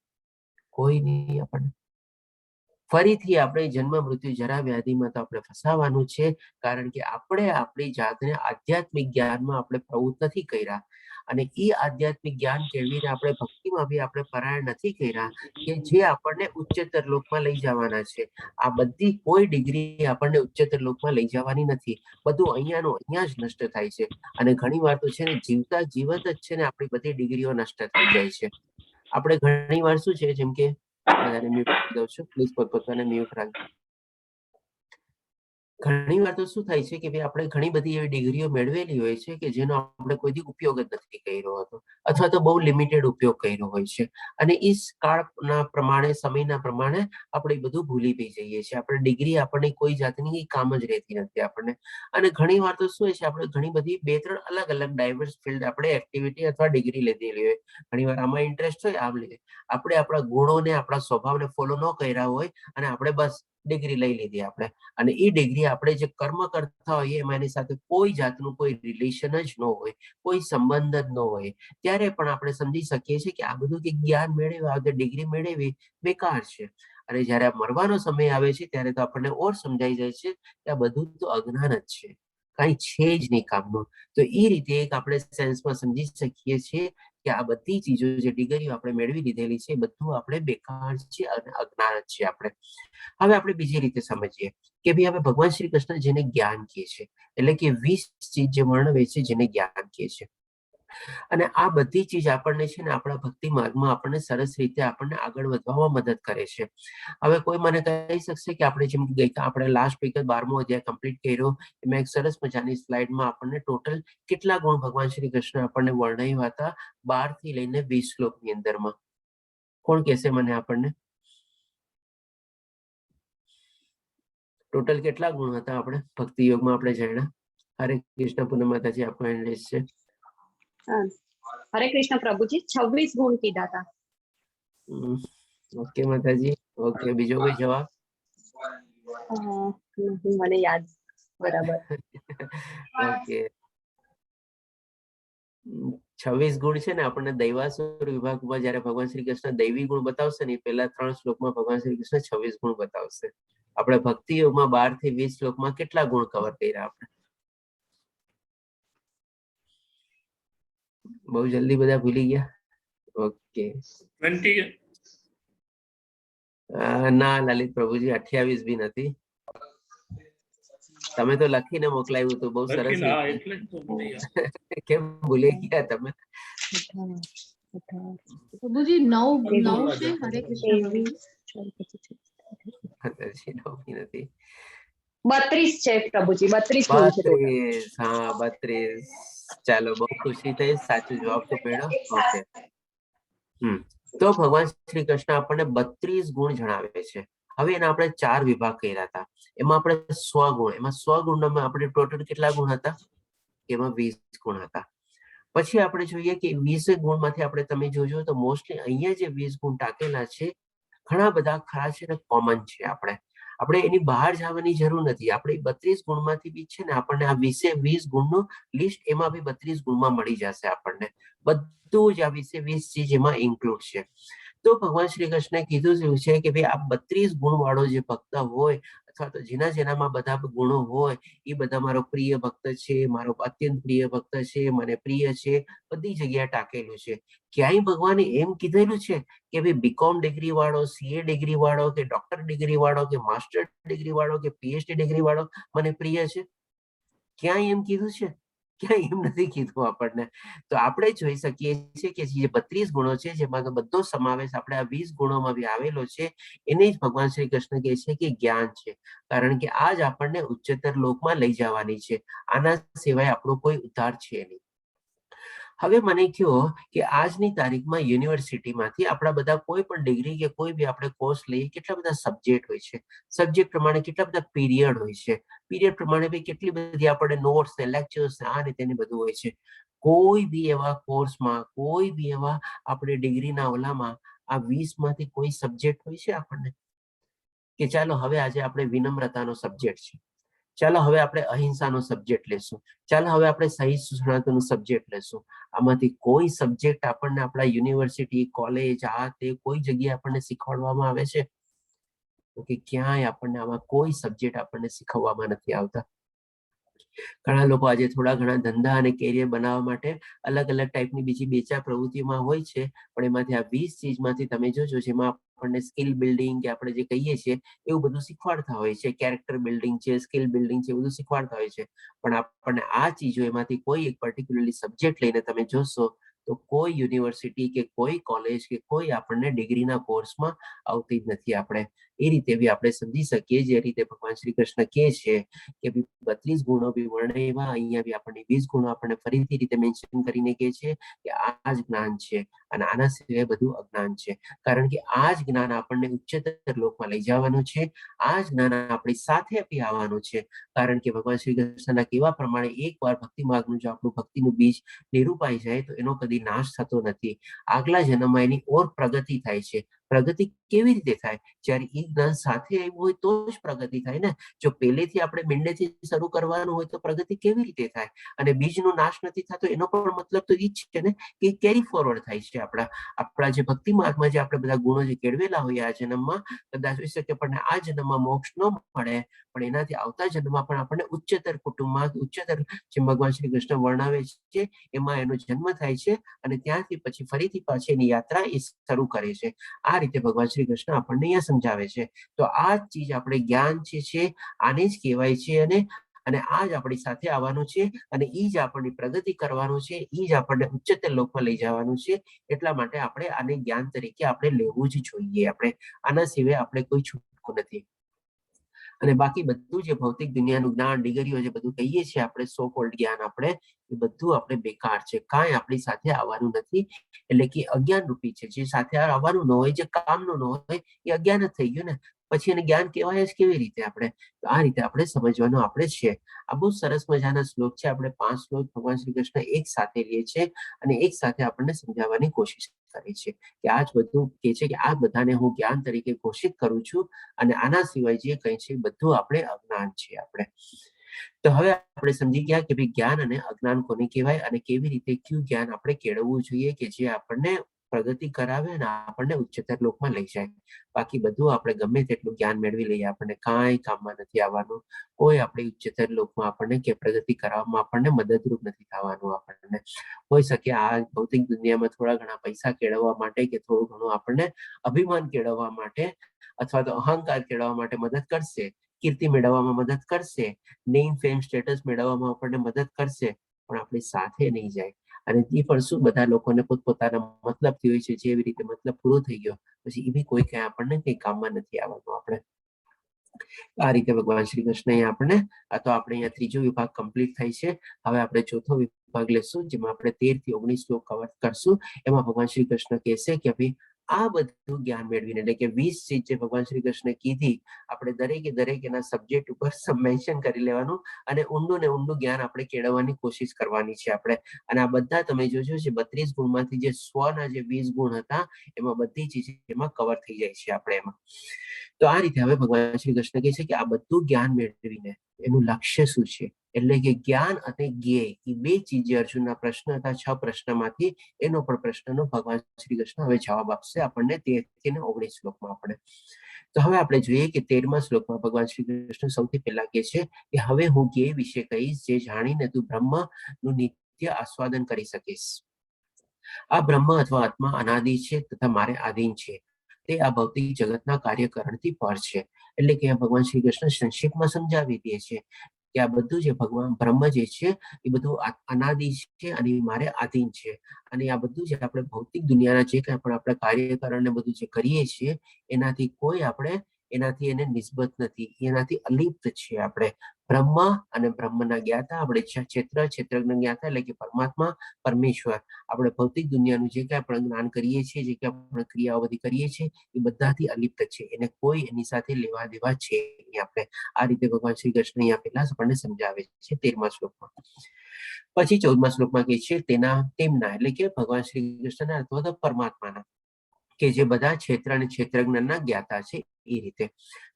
કોઈ નહીં. આપણને ફરીથી આપણે જન્મ મૃત્યુ જરા વ્યાધિમાં તો આપણે ફસાવાનું છે, કારણ કે આપણે આપણી જાતને આધ્યાત્મિક જ્ઞાનમાં આપણે પ્રવૃત્ત નથી કર્યા, અને એ આધ્યાત્મિક જ્ઞાન કેળવીને આપણે ભક્તિમાં બી આપણે પરાયણ નથી કર્યા, કે જે આપણને ઉચ્ચતર લોકમાં લઈ જવાના છે. આ બધી કોઈ ડિગ્રી આપણને ઉચ્ચતર લોકમાં લઈ જવાની નથી. બધું અહીંયાનું અહીંયા જ નષ્ટ થાય છે, અને ઘણી વાર તો છે ને જીવતા જીવત જ છે ને આપણી બધી ડિગ્રીઓ નષ્ટ થઈ જાય છે. આપણે ઘણી વાર શું છે, જેમ કે બધાને મ્યુટ કરી દઉં છું, પ્લીઝ પોતપોતાને મ્યુટ રાખજો. ઘણી વાર તો શું થાય છે કે ભાઈ આપણે ઘણી બધી એવી ડિગ્રીઓ મેળવેલી હોય છે કે જેનો આપણે કોઈથી ઉપયોગ જ નથી કર્યો હતો, અથવા તો બહુ લિમિટેડ ઉપયોગ કર્યો હોય છે, અને એ કાળના પ્રમાણે સમયના પ્રમાણે આપણે બધું ભૂલી બી જઈએ છીએ. આપણે ડિગ્રી આપણને કોઈ જાતની કામ જ રહેતી નથી આપણને. અને ઘણી વાર તો શું હોય છે, આપણે ઘણી બધી 2-3 અલગ અલગ ડાયવર્સ ફિલ્ડ આપણે એક્ટિવિટી અથવા ડિગ્રી લીધેલી હોય. ઘણી વાર આમાં ઇન્ટરેસ્ટ હોય, આમ લીધે આપણે આપણા ગુણોને આપણા સ્વભાવને ફોલો ન કર્યા હોય, અને આપણે બસ ડિગ્રી લઈ લીધી આપણે, અને એ ડિગ્રી આપણે જે કર્મ કરતા હોઈએ એમાં એની સાથે કોઈ જાતનું કોઈ રિલેશન જ ન હોય, કોઈ સંબંધ જ ન હોય, ત્યારે પણ આપણે સમજી શકીએ છીએ કે આ બધું જે જ્ઞાન મેળવ્યું, આ ડિગ્રી મેળવી બેકાર છે. અને જ્યારે આ મરવાનો સમય આવે છે ત્યારે તો આપણને ઓર સમજાઈ જાય છે કે આ બધું તો અજ્ઞાન જ છે, કઈ છે જ નહીં કામનું. તો એ રીતે એક આપણે સેન્સમાં સમજી શકીએ છીએ કે આ બધી ચીજો જે ડિગ્રીઓ આપણે મેળવી લીધેલી છે એ બધું આપણે બેકાર છે અને અજ્ઞાન જ છે આપણે. હવે આપણે બીજી રીતે સમજીએ કે ભાઈ હવે ભગવાન શ્રી કૃષ્ણ જેને જ્ઞાન કહે છે, એટલે કે 20 ચીજ જે વર્ણવે છે જેને જ્ઞાન કહે છે, અને આ બધી ચીજ આપણને છે ને આપણા ભક્તિ માર્ગમાં આપણને સરસ રીતે આપણને આગળ વધવામાં મદદ કરે છે. હવે કોઈ મને કહી શકશે કે આપણે જેમ આપણે લાસ્ટ વીક 12મો અધ્યાય કમ્પ્લીટ કર્યો, એમાં એક સરસ મજાની સ્લાઇડમાં આપણને ટોટલ કેટલા ગુણ ભગવાન શ્રી કૃષ્ણ આપણને વર્ણવ્યા હતા 12 થી લઈને 20 શ્લોકની અંદરમાં? કોણ કહેશે મને આપણને ટોટલ કેટલા ગુણ હતા આપણે ભક્તિ યોગમાં આપણે જાણ્યા? હરે કૃષ્ણ પૂનમ માતાજી, આપકો એન્ડલેસ છે. હરે કૃષ્ણ પ્રભુજી, 26 ગુણ કીધા હતા. ઓકે માતાજી, ઓકે. બીજો કોઈ જવાબ? મને યાદ બરાબર. ઓકે. 26 ગુણ છે ને આપણને દૈવાસુર વિભાગમાં જયારે ભગવાન શ્રી કૃષ્ણ દૈવી ગુણ બતાવશે ને પહેલા 3 શ્લોકમાં ભગવાન શ્રી કૃષ્ણ 26 ગુણ બતાવશે. આપણે ભક્તિ યોગમાં 12 થી 20 શ્લોકમાં કેટલા ગુણ કવર કર્યા આપણે? બહુ જલ્દી બધા ભૂલી ગયા? ઓકે. 20. ના લલિત પ્રભુજી, 28 બી નથી. તમે તો લખીને મોકલાવ્યું હતું, બહુ સરસ. કેમ ભૂલી ગયા તમે? પ્રભુજી 9 છે. હરે કૃષ્ણ. 32 છે પ્રભુજી, 32. હા 32. ચાલો, બહુ ખુશી થઈ, સાચો જવાબ તો મેળવ્યો. ઓકે. તો ભગવાન શ્રી કૃષ્ણ આપણને 32 ગુણ જણાવે છે. હવે એના આપણે 4 વિભાગ કર્યા હતા. એમાં આપણે સ્વગુણ, એમાં સ્વગુણમાં આપણે ટોટલ કેટલા ગુણ હતા? એમાં 20 ગુણ હતા. પછી આપણે જોઈએ કે 20 ગુણમાંથી આપણે તમે જોજો તો મોસ્ટલી અહીંયા જે 20 ગુણ ટાંકેલા છે ઘણા બધા ખરા છે ને કોમન છે. આપણે એની બહાર જવાની જરૂર નથી. આપણે 32 ગુણમાંથી બી છે ને આપણને આ 20 ગુણનું લિસ્ટ એમાં બી 32 ગુણમાં મળી જશે આપણને. બધું જ આ 20 ચીજ એમાં ઇન્ક્લુડ છે. તો ભગવાન શ્રી કૃષ્ણે કીધું છે કે ભાઈ આ 32 ગુણ વાળો જે ભક્ત હોય અથવા તો જેનામાં બધા ગુણો હોય એ બધા મારો પ્રિય ભક્ત છે, મારો અત્યંત પ્રિય ભક્ત છે, મને પ્રિય છે, બધી જગ્યાએ ટાંકેલું છે. ક્યાંય ભગવાને એમ કીધેલું છે કે ભાઈ બીકોમ ડિગ્રી વાળો, સીએ ડિગ્રી વાળો કે ડોક્ટર ડિગ્રી વાળો કે માસ્ટર ડિગ્રી વાળો કે પીએચડી ડિગ્રી વાળો મને પ્રિય છે? ક્યાંય એમ કીધું છે? ક્યાંય એમ નથી કીધું આપણને. તો આપણે જોઈ શકીએ છીએ કે જે 32 ગુણો છે જેમાં બધો સમાવેશ આપણે આ 20 ગુણોમાં બી આવેલો છે, એને જ ભગવાન શ્રી કૃષ્ણ કહે છે કે જ્ઞાન છે. કારણ કે આ જ આપણને ઉચ્ચતર લોકમાં લઈ જવાની છે. આના સિવાય આપણો કોઈ ઉદ્ધાર છે નહીં. હવે મને કહો કે આજની તારીખમાં યુનિવર્સિટીમાંથી આપણા બધા કોઈ પણ ડિગ્રી કે કોઈ બી આપણે કોર્સ લઈએ, કેટલા બધા સબ્જેક્ટ હોય છે, સબ્જેક્ટ પ્રમાણે કેટલા બધા પીરિયડ હોય છે, પીરિયડ પ્રમાણે બી કેટલી બધી આપણે નોટ્સ ને લેક્ચર્સ ને આ રીતે બધું હોય છે. કોઈ બી એવા કોર્સમાં, કોઈ બી એવા આપણે ડિગ્રીના ઓલામાં આ 20 માંથી કોઈ સબ્જેક્ટ હોય છે આપણને કે ચાલો હવે આજે આપણે વિનમ્રતાનો સબ્જેક્ટ છે, ચાલો હવે આપણે અહિંસાનો સબ્જેક્ટ લેશું, ચાલો હવે આપણે સહિષ્ણુ સનાતનનો સબ્જેક્ટ લેશું. આમાંથી કોઈ સબ્જેક્ટ આપણને આપણા યુનિવર્સિટી, કોલેજ, આ તે કોઈ જગ્યાએ આપણને શીખવાડવામાં આવે છે? તો કે ક્યાંય આપણને આમાં કોઈ સબ્જેક્ટ આપણને શીખવવામાં નથી આવતા. ઘણા લોકો આજે થોડા ઘણા ધંધા અને કેરિયર બનાવવા માટે અલગ અલગ ટાઈપની બીજી 2-4 પ્રવૃત્તિઓમાં હોય છે, પણ એમાંથી આ 20 ચીજમાંથી તમે જોજો જેમાં આપણને સ્કિલ બિલ્ડિંગ કે આપણે જે કહીએ છીએ એવું બધું શીખવાડતા હોય છે. કેરેક્ટર બિલ્ડિંગ છે, સ્કિલ બિલ્ડિંગ છે, બધું શીખવાડતા હોય છે. પણ આપણને આ ચીજો એમાંથી કોઈ એક પર્ટિક્યુલરલી સબ્જેક્ટ લઈને તમે જોશો તો કોઈ યુનિવર્સિટી કે કોઈ કોલેજ કે કોઈ આપણને ડિગ્રીના કોર્સમાં આવતી જ નથી. આપણે એ રીતે બી આપણે સમજી શકીએ જે રીતે ભગવાન શ્રી કૃષ્ણ કહે છે કે 32 ગુણો બી વર્ણવ્યા, અહીંયા બી આપણને 20 ગુણો આપણને ફરીથી રીતે મેન્શન કરીને કહે છે કે આ જ જ્ઞાન છે અને આના સિવાય બધું અજ્ઞાન છે. કારણ કે આ જ જ્ઞાન આપણને ઉચ્ચતર લોકમાં લઈ જવાનું છે. આ જ જ્ઞાન આપણી સાથે આપી આવવાનું છે. કારણ કે ભગવાન શ્રી કૃષ્ણના કહેવા પ્રમાણે એકવાર ભક્તિ માર્ગનું જો આપણું ભક્તિનું બીજ નિરૂપાઈ જાય તો એનો કદી નાશ થતો નથી. આગલા જન્મમાં એની ઓર પ્રગતિ થાય છે. પ્રગતિ કેવી રીતે થાય? જ્યારે એ જ્ઞાન સાથે આવ્યું હોય તો જ પ્રગતિ થાય ને. જો પહેલેથી આપણે મીંડેથી શરૂ કરવાનું હોય તો પ્રગતિ કેવી રીતે થાય? અને બીજનો નાશ નથી થતો એનો પણ મતલબ તો એ જ છે ને કે કેરી ફોરવર્ડ થાય છે. આપણા જે ભક્તિ માર્ગમાં જે આપણે બધા ગુણો જે કેળવેલા હોય આ જન્મમાં, કદાચ હોઈ શકે આપણને આ જન્મમાં મોક્ષ ન મળે, પણ એનાથી આવતા જન્મમાં પણ આપણને ઉચ્ચતર કુટુંબમાં, ઉચ્ચતર જે ભગવાન શ્રી કૃષ્ણ વર્ણવે છે એમાં એનો જન્મ થાય છે અને ત્યાંથી પછી ફરીથી પાછી એની યાત્રા એ શરૂ કરે છે. આ રીતે ભગવાન શ્રી કૃષ્ણ આપણને અહીંયા સમજાવે છે. તો આ જ ચીજ આપણે જ્ઞાન છે આને જ કહેવાય છે. અને આ જ આપણી સાથે આવવાનું છે અને એ જ આપણની પ્રગતિ કરવાનું છે, એ જ આપણને ઉચ્ચતર લોકમાં લઈ જવાનું છે. એટલા માટે આપણે આને જ્ઞાન તરીકે આપણે લેવું જ જોઈએ. આપણે આના સિવાય આપણે કોઈ છૂટકો નથી. અને બાકી બધું જે ભૌતિક દુનિયાનું જ્ઞાન, ડિગ્રીઓ જે બધું કહીએ છીએ આપણે સો કોલ્ડ જ્ઞાન, આપણે એ બધું આપણે બેકાર છે. કાંઈ આપણી સાથે આવવાનું નથી. એટલે કે અજ્ઞાન રૂપી છે. જે સાથે આવવાનું ન હોય, જે કામનું ન હોય, એ અજ્ઞાન જ થઈ ગયું ને. પછી એને જ્ઞાન કહેવાય જ કેવી રીતે? આપણે તો આ રીતે આપણે સમજવાનું આપણે છે. આ બહુ સરસ મજાના શ્લોક છે. આપણે 5 શ્લોક ભગવાન શ્રી કૃષ્ણ એક સાથે લે છે અને એક સાથે આપણને સમજાવવાની કોશિશ કરે છે કે આ જ બધું કે છે કે આ બધાને હું જ્ઞાન તરીકે ઘોષિત કરું છું અને આના સિવાય જે કંઈ છે બધું આપણે અજ્ઞાન છે. આપણે તો હવે આપણે સમજી ગયા કે ભાઈ જ્ઞાન અને અજ્ઞાન કોને કહેવાય અને કેવી રીતે કયું જ્ઞાન આપણે કેળવવું જોઈએ કે જે આપણને પ્રગતિ કરાવે અને આપણને ઉચ્ચતર લોકમાં લઈ જાય. બાકી બધું આપણે ગમે તેટલું જ્ઞાન મેળવી લઈએ, આપણને કાંઈ કામમાં નથી આવવાનું. કોઈ આપણે ઉચ્ચતર લોકમાં આપણને કે પ્રગતિ કરવામાં આપણને મદદરૂપ નથી થવાનું. આપણને હોઈ શકે આ ભૌતિક દુનિયામાં થોડા ઘણા પૈસા કેળવવા માટે કે થોડું ઘણું આપણને અભિમાન કેળવવા માટે અથવા તો અહંકાર કેળવવા માટે મદદ કરશે, કીર્તિ મેળવવામાં મદદ કરશે, નેમ ફેમ સ્ટેટસ મેળવવામાં આપણને મદદ કરશે, પણ આપણી સાથે નહીં જાય. અને એ પણ શું, બધા લોકોને પોતપોતાના મતલબથી હોય છે. જેવી રીતે મતલબ પૂરો થઈ ગયો પછી એ બી કોઈ કઈ આપણને કઈ કામમાં નથી આવવાનું. આપણે આ રીતે ભગવાન શ્રી કૃષ્ણ આપણને, આ તો આપણે અહીંયા ત્રીજો વિભાગ કમ્પ્લીટ થાય છે. હવે આપણે ચોથો વિભાગ લેશું જેમાં આપણે 13 થી 19 શ્લોક કવર કરશું. એમાં ભગવાન શ્રી કૃષ્ણ કહેશે કે ભાઈ આ બધું જ્ઞાન મેળવીને, એટલે કે 20 ચીજ જે ભગવાન શ્રી કૃષ્ણ કીધી, આપણે દરેક એના સબ્જેક્ટ ઉપર મેન્શન કરી લેવાનું અને ઊંડું ને ઊંડું જ્ઞાન આપણે કેળવવાની કોશિશ કરવાની છે આપણે. અને આ બધા તમે જોજો જે 32 ગુણમાંથી જે સ્વના જે 20 ગુણ હતા એમાં બધી ચીજ એમાં કવર થઈ જાય છે આપણે એમાં. તો આ રીતે હવે ભગવાન શ્રી કૃષ્ણ કહે છે કે આ બધું જ્ઞાન મેળવીને એનું લક્ષ્ય શું છે? એટલે કે જ્ઞાન અને જ્ઞેય એ બે ચીજ અર્જુનના પ્રશ્ન હતા, 6 પ્રશ્નમાંથી એનો પણ પ્રશ્નનો ભગવાન શ્રી કૃષ્ણ હવે જવાબ આપશે આપણને 13 થી 19 શ્લોકમાં. આપણે તો હવે આપણે જોઈએ કે 13મા શ્લોકમાં ભગવાન શ્રી કૃષ્ણ સૌથી પહેલા કહે છે કે હવે હું જ્ઞેય વિશે કહીશ જે જાણીને તું બ્રહ્મનું નિત્ય આસ્વાદન કરી શકીશ. આ બ્રહ્મ અથવા આત્મા અનાદિ છે તથા મારે આધીન છે. તે આ ભૌતિક જગતના કાર્યકરણથી પર છે. એટલે કે ભગવાન શ્રી કૃષ્ણ સંક્ષેપમાં સમજાવી દે છે કે આ બધું જે ભગવાન બ્રહ્મ જે છે એ બધું અનાદિ છે અને મારે આધીન છે. અને આ બધું જે આપણે ભૌતિક દુનિયાના જે કંઈ પણ આપણે કાર્યકરણ ને બધું જે કરીએ છીએ એનાથી કોઈ આપણે એનાથી એને નિસ્બત નથી, એનાથી અલિપ્ત છે. આપણે બ્રહ્મ અને બ્રહ્મના જ્ઞાતા, આપણે ક્ષેત્રજ્ઞ જ્ઞાતા એટલે કે પરમાત્મા, પરમેશ્વર. આપણે ભૌતિક દુનિયાનું જે કંઈ આપણે જ્ઞાન કરીએ છીએ, જે કંઈ આપણે ક્રિયાઓ બધી કરીએ છીએ એ બધાથી અલિપ્ત છે. એને કોઈ એની સાથે લેવા દેવા છે નહીં. આપણે આ રીતે ભગવાન શ્રી કૃષ્ણ અહીંયા પહેલા આપણને સમજાવે છે 13મા શ્લોકમાં. પછી 14મા શ્લોકમાં કહે છે તેમના એટલે કે ભગવાન શ્રી કૃષ્ણના અથવા તો પરમાત્માના કે જે બધા ક્ષેત્ર અને ક્ષેત્રજ્ઞના જ્ઞાતા છે. એ રીતે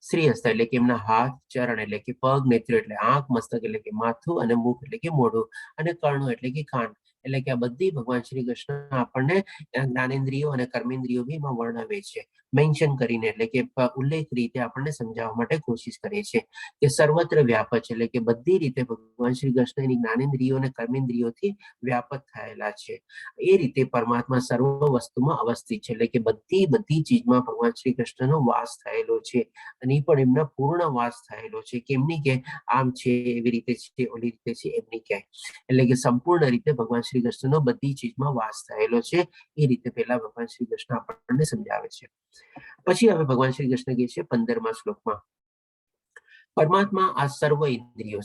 શ્રીહસ્ત એટલે કે એમના હાથ, ચરણ એટલે કે પગ, નેત્ર એટલે આંખ, મસ્તક એટલે કે માથું અને મુખ એટલે કે મોઢું અને કર્ણો એટલે કે કાન. એટલે કે આ બધી ભગવાન શ્રી કૃષ્ણ આપણને જ્ઞાનેન્દ્રિયો અને કર્મેન્દ્રિયો બી એમાં વર્ણવે છે, મેન્શન કરીને, એટલે કે ઉલ્લેખ રીતે આપણને સમજાવવા માટે કોશિશ કરે છે કે સર્વત્ર વ્યાપક છે. એટલે કે બધી રીતે ભગવાન શ્રી કૃષ્ણ એની જ્ઞાનેન્દ્રિયો અને કર્મેન્દ્રિયોથી વ્યાપક થયેલા છે. એ રીતે પરમાત્મા સર્વ વસ્તુમાં અવસ્થિત છે. એટલે કે બધી ચીજમાં ભગવાન શ્રી કૃષ્ણનો વાસ થયેલો છે અને એ પણ એમના પૂર્ણ વાસ થયેલો છે. કેમની કે આમ છે, એવી રીતે છે, ઓલી રીતે છે, એમની ક્યાંય. એટલે કે સંપૂર્ણ રીતે ભગવાન શ્રી કૃષ્ણનો બધી ચીજમાં વાસ થયેલો છે. એ રીતે પહેલા ભગવાન શ્રી કૃષ્ણ આપણને સમજાવે છે. પછી હવે ભગવાન શ્રી કૃષ્ણ કહે છે 15મા શ્લોકમાં પરમાત્મા આ સર્વ ઇન્દ્રિયો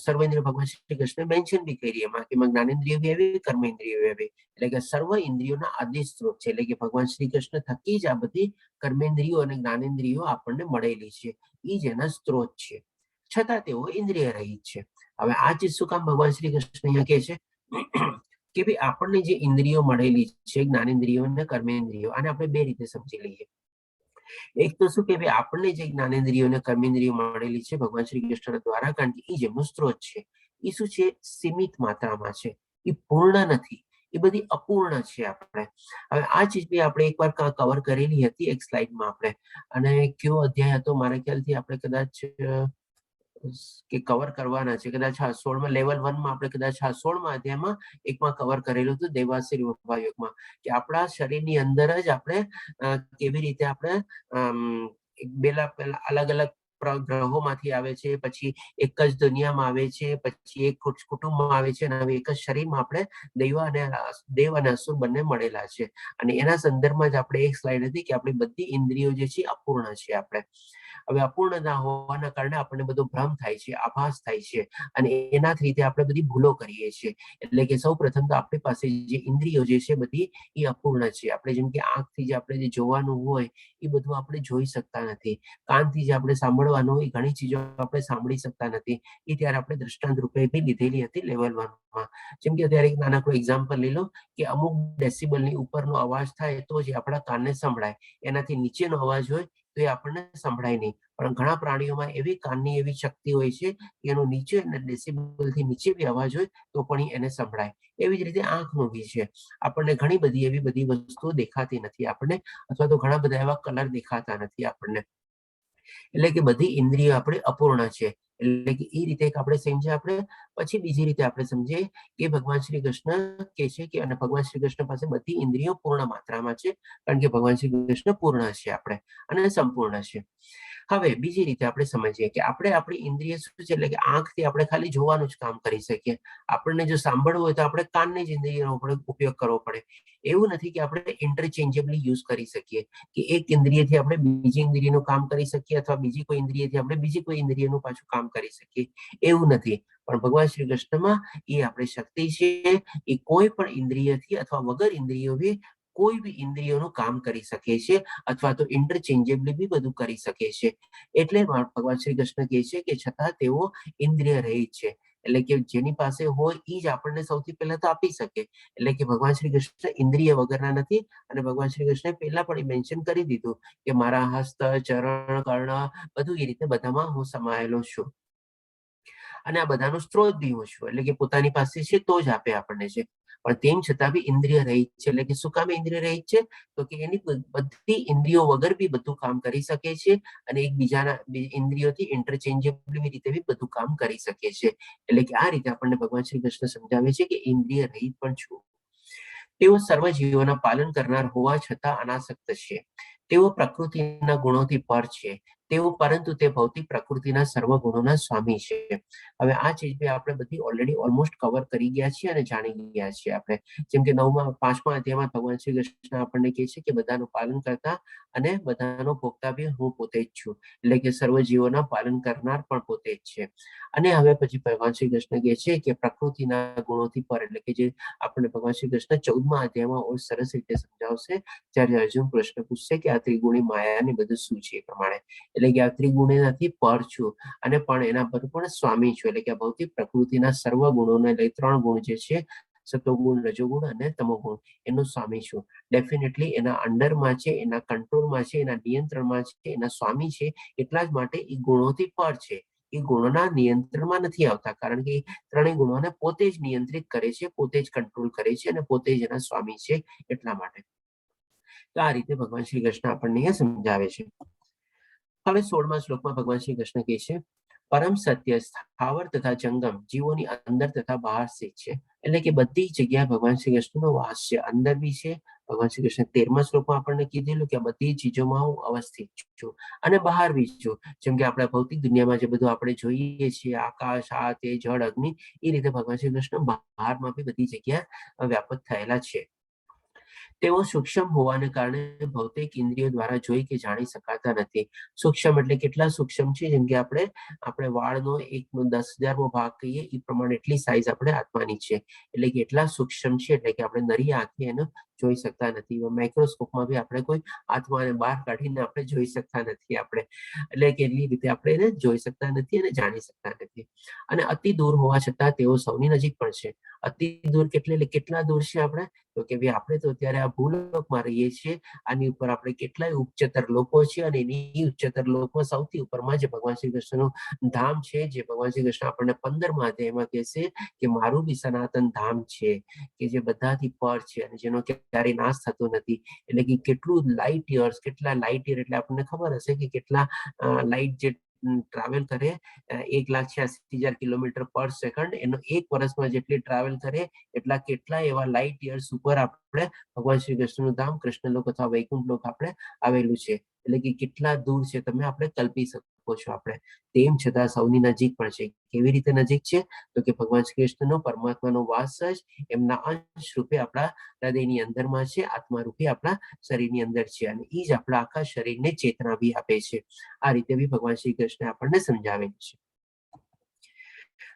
ભગવાન શ્રી કૃષ્ણ મેન્શન બી કરી એમાં કે જ્ઞાનેન્દ્રિયો બી આવે, કર્મેન્દ્રિયો બી આવે. એટલે કે સર્વ ઇન્દ્રિયોના આદિ સ્ત્રોત છે. એટલે કે ભગવાન શ્રી કૃષ્ણ થકી જ આ બધી કર્મેન્દ્રિયો અને જ્ઞાનેન્દ્રિયો આપણને મળેલી છે. એ જ એના સ્ત્રોત છે. છતાં તેઓ ઇન્દ્રિય રહિત છે. હવે આ ચીજ શું કામ ભગવાન શ્રી કૃષ્ણ અહીંયા કહે છે કે ભાઈ આપણને જે ઇન્દ્રિયો મળેલી છે, જ્ઞાનેન્દ્રિયો અને કર્મેન્દ્રિયો, આને આપણે બે રીતે સમજી લઈએ. એક તો શું કે ભાઈ આપણને જે જ્ઞાનેન્દ્રિયો અને કર્મેન્દ્રિયો મળેલી છે ભગવાન શ્રી કૃષ્ણ દ્વારા, કારણ કે એ જેમનો સ્ત્રોત છે, એ શું છે, સીમિત માત્રામાં છે, એ પૂર્ણ નથી, એ બધી અપૂર્ણ છે. આપણે હવે આ ચીજ બી આપણે એકવાર કવર કરેલી હતી એક સ્લાઇડમાં આપણે, અને કયો અધ્યાય હતો મારા ખ્યાલથી આપણે કદાચ કે કવર કરવાના છે, કદાચ 16માં લેવલ 1માં આપણે કદાચ 16માં અધ્યાયમાં એકમાં કવર કરેલું હતું દેવાસુરી યોગમાં, કે આપણા શરીરની અંદર જ આપણે કેવી રીતે આપણે પેલા અલગ અલગ ગ્રહોમાંથી આવે છે, પછી એક જ દુનિયામાં આવે છે, પછી એક કુટુંબમાં આવે છે, અને હવે એક જ શરીરમાં આપણે દેવ અને અસુર બંને મળેલા છે. અને એના સંદર્ભમાં જ આપણે એક સ્લાઇડ હતી કે આપણી બધી ઇન્દ્રિયો જે છે અપૂર્ણ છે. આપણે હવે અપૂર્ણ ના હોવાના કારણે આપણને બધો ભ્રમ થાય છે, આભાસ થાય છે, અને એના રીતે આપણે બધી ભૂલો કરીએ છીએ. એટલે કે સૌ પ્રથમ તો આપણી પાસે જે ઇન્દ્રિયો જે છે બધી એ અપૂર્ણ છે. આપણે જેમ કે આંખથી જે આપણે જે જોવાનું હોય એ બધું આપણે જોઈ શકતા નથી, કાનથી જે આપણે સાંભળવાનું હોય ઘણી ચીજો આપણે સાંભળી શકતા નથી. એ ત્યારે આપણે દ્રષ્ટાંત રૂપે બી લીધેલી હતી લેવલ 1માં. જેમ કે અત્યારે એક નાનકડું એક્ઝામ્પલ લઈ લો કે અમુક ડેસિબલની ઉપરનો અવાજ થાય તો જ આપણા કાનને સંભળાય, એનાથી નીચેનો અવાજ હોય તો એ આપણને સંભળાય નહીં. પણ ઘણા પ્રાણીઓમાં એવી કાનની એવી શક્તિ હોય છે કે એનો નીચે ડેસિબલથી નીચે બી અવાજ હોય તો પણ એને સંભળાય. એવી જ રીતે આંખનું બી છે, આપણને ઘણી બધી એવી બધી વસ્તુઓ દેખાતી નથી આપણને, અથવા તો ઘણા બધા એવા કલર દેખાતા નથી આપણને. એટલે કે બધી ઇન્દ્રિયો આપણે અપૂર્ણ છે. એટલે કે એ રીતે આપણે સમજીએ. આપણે પછી બીજી રીતે આપણે સમજીએ કે ભગવાન શ્રી કૃષ્ણ કે છે કે અને ભગવાન શ્રી કૃષ્ણ પાસે બધી ઇન્દ્રિયો પૂર્ણ માત્રામાં છે, કારણ કે ભગવાન શ્રી કૃષ્ણ પૂર્ણ છે આપણે અને સંપૂર્ણ છે. હવે બીજી રીતે આપણે સમજીએ કે આપણે આપણી ઇન્દ્રિય શું છે, એટલે કે આંખથી આપણે ખાલી જોવાનું જ કામ કરી શકીએ. આપણને જો સાંભળવું હોય તો આપણે કાનની જ ઇન્દ્રિયનો ઉપયોગ કરવો પડે. એવું નથી કે આપણે ઇન્ટરચેન્જેબલી યુઝ કરી શકીએ, કે એક ઇન્દ્રિયથી આપણે બીજી ઇન્દ્રિયનું કામ કરી શકીએ, અથવા બીજી કોઈ ઇન્દ્રિયથી આપણે બીજી કોઈ ઇન્દ્રિયનું પાછું કામ કરી શકીએ, એવું નથી. પણ ભગવાન શ્રી કૃષ્ણમાં એ આપણી શક્તિ છે, એ કોઈ પણ ઇન્દ્રિયથી અથવા વગર ઇન્દ્રિયોથી કોઈ બી ઇન્દ્રિયોનું કામ કરી શકે છે, અથવા તો ઇન્ટરચેન્જેબલી બી બધું કરી શકે છે. એટલે ભગવાન શ્રી કૃષ્ણ કહે છે કે છતાં તેઓ ઇન્દ્રિય રહિત છે. એટલે કે જેની પાસે હોય એ જ આપણને સૌથી પહેલા તો આપી શકે. એટલે કે ભગવાન શ્રી કૃષ્ણ ઇન્દ્રિય વગરના નથી. અને ભગવાન શ્રી કૃષ્ણે પહેલા પણ મેન્શન કરી દીધું કે મારા હસ્ત, ચરણ, કર્ણ બધું એ રીતે બધામાં હું સમાયેલો છું, અને આ બધાનો સ્ત્રોત બી હું છું. એટલે કે પોતાની પાસે છે તો જ આપે આપણને છે. પણ તેમ છતાં બી ઇન્દ્રિય રહિત છે. એટલે કે શું કામ ઇન્દ્રિય રહિત છે? તો કે એની બધી ઇન્દ્રિયો વગર બી બધું કામ કરી શકે છે, અને એકબીજાના ઇન્દ્રિયોથી ઇન્ટરચેન્જેબલ રીતે બી બધું કામ કરી શકે છે. એટલે કે આ રીતે આપણને ભગવાન શ્રી કૃષ્ણ સમજાવે છે કે ઇન્દ્રિય રહિત પણ છું. તેઓ સર્વ જીવોના પાલન કરનાર હોવા છતાં અનાસક્ત છે. તેઓ પ્રકૃતિના ગુણોથી પર છે. તેઓ પરંતુ તે ભૌતિક પ્રકૃતિના સર્વ ગુણોના સ્વામી છે. હવે આ ચીજ બી આપણે બધી ઓલરેડી ઓલમોસ્ટ કવર કરી ગયા છીએ અને જાણી ગયા છીએ આપણે. જેમ કે 5મા અધ્યાયમાં ભગવાન શ્રી કૃષ્ણ આપણને કહે છે કે બધાનું પાલન કરતા અને બધાનો ભોગતા બી હું પોતે જ છું. એટલે કે સર્વ જીવોના પાલન કરનાર પણ પોતે જ છે. અને હવે પછી ભગવાન શ્રી કૃષ્ણ કહે છે કે પ્રકૃતિના ગુણોથી પર, એટલે કે જે આપણને ભગવાન શ્રી કૃષ્ણ 14મા અધ્યાયમાં સરસ રીતે સમજાવશે, જ્યારે અર્જુન પ્રશ્ન પૂછશે કે આ ત્રિગુણી માયા ને બધું શું છે એ પ્રમાણે. એટલે કે આ ત્રિગુણીથી પર છું, અને પણ એના પર પણ સ્વામી છું. એટલે કે ભૌતિક પ્રકૃતિના સર્વ ગુણોને લઈ 3 ગુણ જે છે, સતોગુણ, રજોગુણ અને તમોગુણ, એનું સ્વામી છું. ડેફિનેટલી એના અંડરમાં છે, એના કંટ્રોલમાં છે, એના નિયંત્રણમાં છે, એના સ્વામી છે. એટલા જ માટે એ ગુણોથી પર છે. એ ગુણોના નિયંત્રણમાં નથી આવતા, કારણ કે ત્રણેય ગુણોને પોતે જ નિયંત્રિત કરે છે, પોતે જ કંટ્રોલ કરે છે, અને પોતે જ એના સ્વામી છે. એટલા માટે તો આ રીતે ભગવાન શ્રી કૃષ્ણ આપણને સમજાવે છે. હવે 16મા શ્લોકમાં ભગવાન શ્રી કૃષ્ણ કહે છે, પરમ સત્ય સ્થાવર તથા જંગમ જીવોની અંદર તથા બહાર સ્થિત છે. એટલે કે બધી જગ્યાએ ભગવાન શ્રી કૃષ્ણનો વાસ છે, અંદર બી છે. ભગવાન શ્રી કૃષ્ણ 13મા શ્લોકમાં આપણને કીધેલું કે બધી ચીજોમાં હું અવસ્થિત છું, અને બહાર બી છું. જેમ કે આપણા ભૌતિક દુનિયામાં જે બધું આપણે જોઈએ છીએ, આકાશ, આ તે જળ, અગ્નિ, એ રીતે ભગવાન શ્રી કૃષ્ણ બહારમાં બી બધી જગ્યા વ્યાપક થયેલા છે. તેઓ સૂક્ષ્મ હોવાને કારણે ભૌતિક ઇન્દ્રિયો દ્વારા જોઈ કે જાણી શકાતા નથી. સૂક્ષ્મ એટલે કેટલા સૂક્ષ્મ છે? જેમ કે આપણે વાળનો 1/10,000મો ભાગ કહીએ એ પ્રમાણે એટલી સાઈઝ આપણે આત્માની છે. એટલે કે એટલા સૂક્ષ્મ છે, એટલે કે આપણે નરી આંખે એને જોઈ શકતા નથી. માઇક્રોસ્કોપમાં બી આપણે કોઈ આત્માને બહાર કાઢીને આપણે જોઈ શકતા નથી આપણે, એટલે કે એવી રીતે આપણે એને જોઈ શકતા નથી અને જાણી શકતા નથી. અને અતિ દૂર હોવા છતાં તેઓ સૌની નજીક પણ છે. અતિ દૂર કેટલા દૂર છે આપણે? તો કે ભાઈ આપણે તો અત્યારે આ ભૂલોકમાં રહીએ છીએ, આની ઉપર આપણે કેટલાય ઉચ્ચતર લોકો છે, અને એની ઉચ્ચતર લોકમાં સૌથી ઉપરમાં જે ભગવાન શ્રી કૃષ્ણનું ધામ છે, જે ભગવાન શ્રી કૃષ્ણ આપણને 15મા અધ્યાયમાં કહેશે કે મારું બી સનાતન ધામ છે, કે જે બધાથી પર છે અને જેનો ક્યારેય નાશ થતો નથી. એટલે કે કેટલું લાઇટ યર્સ, કેટલા લાઇટ યર એટલે આપણને ખબર હશે કે કેટલા લાઇટ જે ટ્રાવેલ કરે 1,86,000 કિલોમીટર પર સેકન્ડ, એનો 1 વર્ષમાં જેટલી ટ્રાવેલ કરે એટલા કેટલા એવા લાઇટ યર્સ ઉપર આપણે ભગવાન શ્રી કૃષ્ણનું ધામ કૃષ્ણલોક અથવા વૈકુંઠ લોક આપણે આવેલું છે. એટલે કે કેટલા દૂર છે તમે આપણે કલ્પી શકો છો આપણે. તેમ છતાં સૌની નજીક પણ છે. કેવી રીતે નજીક છે? તો કે ભગવાન શ્રી કૃષ્ણનો પરમાત્માનો વાસ જ એમના અંશ રૂપે આપણા હૃદયની અંદરમાં છે, આત્મા રૂપે આપણા શરીરની અંદર છે, અને એ જ આપણા આખા શરીરને ચેતના બી આપે છે. આ રીતે બી ભગવાન શ્રી કૃષ્ણ આપણને સમજાવેલું છે.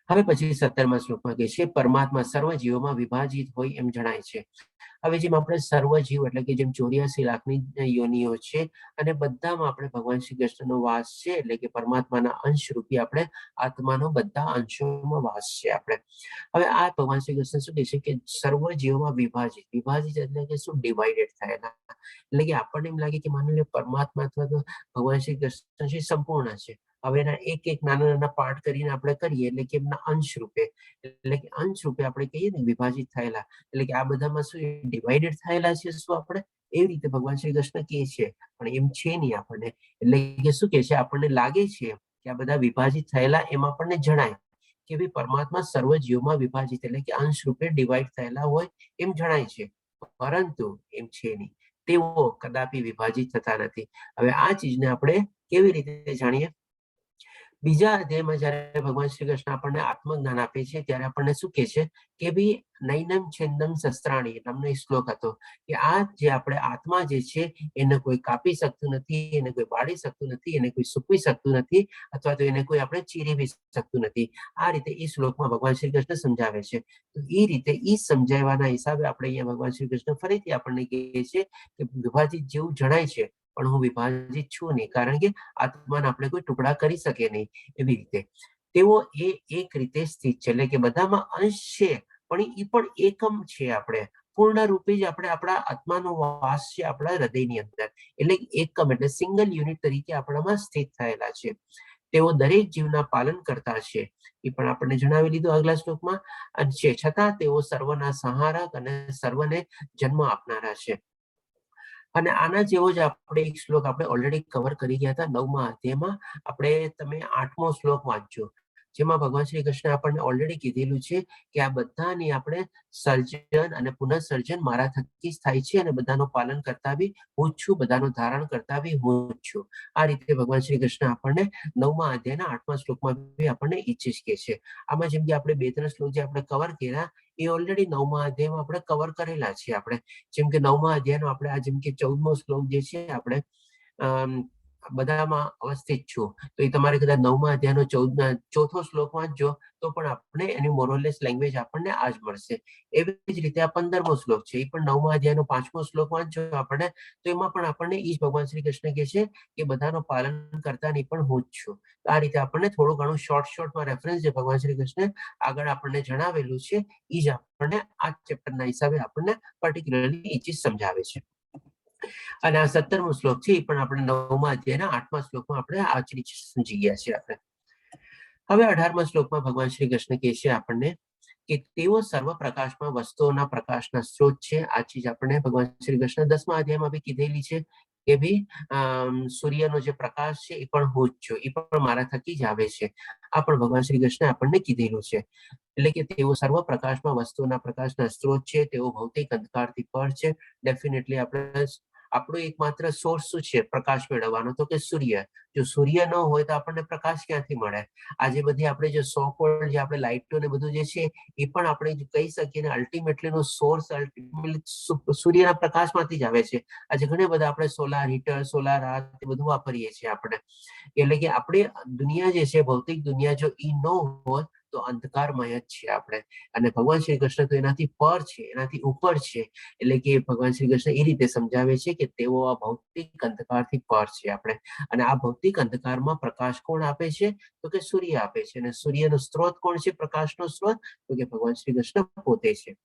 હવે પછી 17મા શ્લોકમાં કહે છે પરમાત્મા સર્વ જીવોમાં વિભાજિત હોય એમ જણાય છે. હવે જેમ આપણે સર્વ જીવ એટલે કે જેમ 84 લાખની યોનિઓ છે, અને બધામાં આપણે ભગવાન શ્રી કૃષ્ણનો વાસ છે, એટલે કે પરમાત્માના અંશ રૂપી આપણે આત્માનો બધા અંશોમાં વાસ છે આપણે. હવે આ ભગવાન શ્રી કૃષ્ણ શું કહે છે કે સર્વ જીવોમાં વિભાજિત, વિભાજિત એટલે કે શું? ડિવાઇડેડ થયેલા. એટલે કે આપણને એમ લાગે કે માની લો પરમાત્મા અથવા તો ભગવાન શ્રી કૃષ્ણ છે સંપૂર્ણ છે. હવે એના એક નાના નાના પાર્ટ કરીને આપણે કરીએ એટલે કે એમના અંશ રૂપે, એટલે કે અંશ રૂપે આપણે કહીએ ને વિભાજિત થયેલા, એટલે કે આ બધામાં શું ડિવાઇડેડ થયેલા છે શું આપણે? એવી રીતે ભગવાન શ્રી કૃષ્ણ કહે છે, પણ એમ છે નહીં આપણને. એટલે કે શું કહે છે? આપણને લાગે છે કે આ બધા વિભાજિત થયેલા, એમ આપણને જણાય કે ભાઈ પરમાત્મા સર્વ જીવોમાં વિભાજિત એટલે કે અંશ રૂપે ડિવાઈડ થયેલા હોય એમ જણાય છે, પરંતુ એમ છે નહીં. તેઓ કદાપી વિભાજિત થતા નથી. હવે આ ચીજને આપણે કેવી રીતે જાણીએ? બીજા અધ્યાયમાં જ્યારે ભગવાન શ્રી કૃષ્ણ આપણને આત્મજ્ઞાન આપે છે ત્યારે આપણને શું કહે છે કે ભાઈ નૈનમ છેદમ શસ્ત્રાણી નામનો એક શ્લોક હતો કે આ જે આપણે આત્મા જે છે એને કોઈ કાપી શકતું નથી, એને કોઈ બાળી શકતું નથી, એને કોઈ સૂકવી શકતું નથી, અથવા તો એને કોઈ આપણે ચીરી શકતું નથી. આ રીતે એ શ્લોકમાં ભગવાન શ્રી કૃષ્ણ સમજાવે છે. તો એ રીતે એ સમજાવવાના હિસાબે આપણે અહીંયા ભગવાન શ્રી કૃષ્ણ ફરીથી આપણને કહે છે કે વિભાજિત જેવું જણાય છે, પણ હું વિભાજિત છું નહીં, કારણ કે આત્માને આપણે કોઈ ટુકડા કરી શકે નહીં. એવી રીતે તેઓ એક રીતે સ્થિત છે, એટલે કે બધામાં અંશ છે, પણ એ પણ એકમ છે. આપણે પૂર્ણ રૂપે જ આપણે આપણા આત્માનો વાસ છે આપણા હૃદયની અંદર, એટલે એકમ એટલે સિંગલ યુનિટ તરીકે આપણામાં સ્થિત થયેલા છે. તેઓ દરેક જીવના પાલન કરતા છે, એ પણ આપણને જણાવી લીધું આગલા શ્લોકમાં છે. છતાં તેઓ સર્વના સંહારક અને સર્વને જન્મ આપનારા છે. અને આના જેવો જ આપણે એક શ્લોક આપણે ઓલરેડી કવર કરી ગયા હતા 9મા અધ્યાયમાં. આપણે તમે 8મો શ્લોક વાંચજો, જેમાં ભગવાન શ્રી કૃષ્ણ આપણને ઓલરેડી કીધેલું છે કે આ બધાની આપણે સર્જન અને પુનઃસર્જન મારા થકી જ થાય છે, અને બધાનું પાલન કરતા બી હું જ છું, બધાનું ધારણ કરતા બી હું જ છું. આ રીતે ભગવાન શ્રી કૃષ્ણ આપણને 9મા અધ્યાયના 8મા શ્લોકમાં બી આપણને એ જ કહે છે. આમાં જેમ કે આપણે 2-3 શ્લોક જે આપણે કવર કર્યા એ ઓલરેડી 9મા અધ્યાયમાં આપણે કવર કરેલા છે. આપણે જેમ કે 9મા અધ્યાયનો આપણે આ જેમ કે 14મો શ્લોક જે છે આપણે બધામાં અવસ્થિત છું, તો એ તમારે કદાચ 9મા અધ્યાયનો 4થો શ્લોક વાંચજો તો પણ આપણે એની મોરલેસ લેંગ્વેજ આપણને આ જ મળશે. એવી જ રીતે આ 15મો શ્લોક છે, એ પણ 9મા અધ્યાયનો 5મો શ્લોક વાંચજો આપણે, તો એમાં પણ આપણને એ જ ભગવાન શ્રી કૃષ્ણ કહે છે કે બધાનો પાલન કરતા નહીં પણ હું જ છું. આ રીતે આપણને થોડું ઘણું શોર્ટમાં રેફરન્સ જે ભગવાન શ્રી કૃષ્ણ આગળ આપણને જણાવેલું છે એ જ આપણને આ ચેપ્ટરના હિસાબે આપણને પર્ટિક્યુલરલી એ ચીજ સમજાવે છે. અને આ 17મો શ્લોક છે એ પણ આપણે 9મા અધ્યાયના 8મા શ્લોકમાં આપણે આ ચીજ સમજી ગયા છીએ આપણે. હવે 18મા શ્લોકમાં ભગવાન શ્રી કૃષ્ણ કહે છે આપણને કે તેઓ સર્વ પ્રકાશમાં વસ્તુઓના પ્રકાશના સ્ત્રોત છે. આ ચીજ આપણને ભગવાન શ્રી કૃષ્ણ 10મા અધ્યાયમાં બી કીધેલી છે કે ભાઈ સૂર્યનો જે પ્રકાશ છે એ પણ હું જ છું, એ પણ મારા થકી જ આવે છે. આ પણ ભગવાન શ્રી કૃષ્ણ આપણને કીધેલું છે. એટલે કે તેઓ સર્વ પ્રકાશમાં વસ્તુઓના પ્રકાશના સ્ત્રોત છે, તેઓ ભૌતિક અંધકારથી પર છે. ડેફિનેટલી આપણે આપણો એકમાત્ર સોર્સ શું છે પ્રકાશ મેળવવાનો? તો કે સૂર્ય. જો સૂર્ય ન હોય તો આપણને પ્રકાશ ક્યાંથી મળે? આજે બધી આપણે જે સો કોલ્ડ જે આપણે લાઇટો ને બધું જે છે એ પણ આપણે કહી શકીએ ને અલ્ટિમેટલી નો સોર્સ સૂર્યના પ્રકાશમાંથી જ આવે છે. આજે ઘણા બધા આપણે સોલાર હીટર, સોલાર આ બધું વાપરીએ છીએ આપણે. એટલે કે આપણે દુનિયા જે છે ભૌતિક દુનિયા જો ઈ ન હોય તો અંધકારમય જ છે આપણે, અને ભગવાન શ્રી કૃષ્ણ તો એનાથી પર છે, એનાથી ઉપર છે. એટલે કે ભગવાન શ્રી કૃષ્ણ એ રીતે સમજાવે છે કે તેઓ આ ભૌતિક અંધકારથી પર છે આપણે, અને આ ભૌતિક અંધકારમાં પ્રકાશ કોણ આપે છે? તો કે સૂર્ય આપે છે. અને સૂર્યનો સ્ત્રોત કોણ છે? પ્રકાશનો સ્ત્રોત તો કે ભગવાન શ્રી કૃષ્ણ પોતે છે.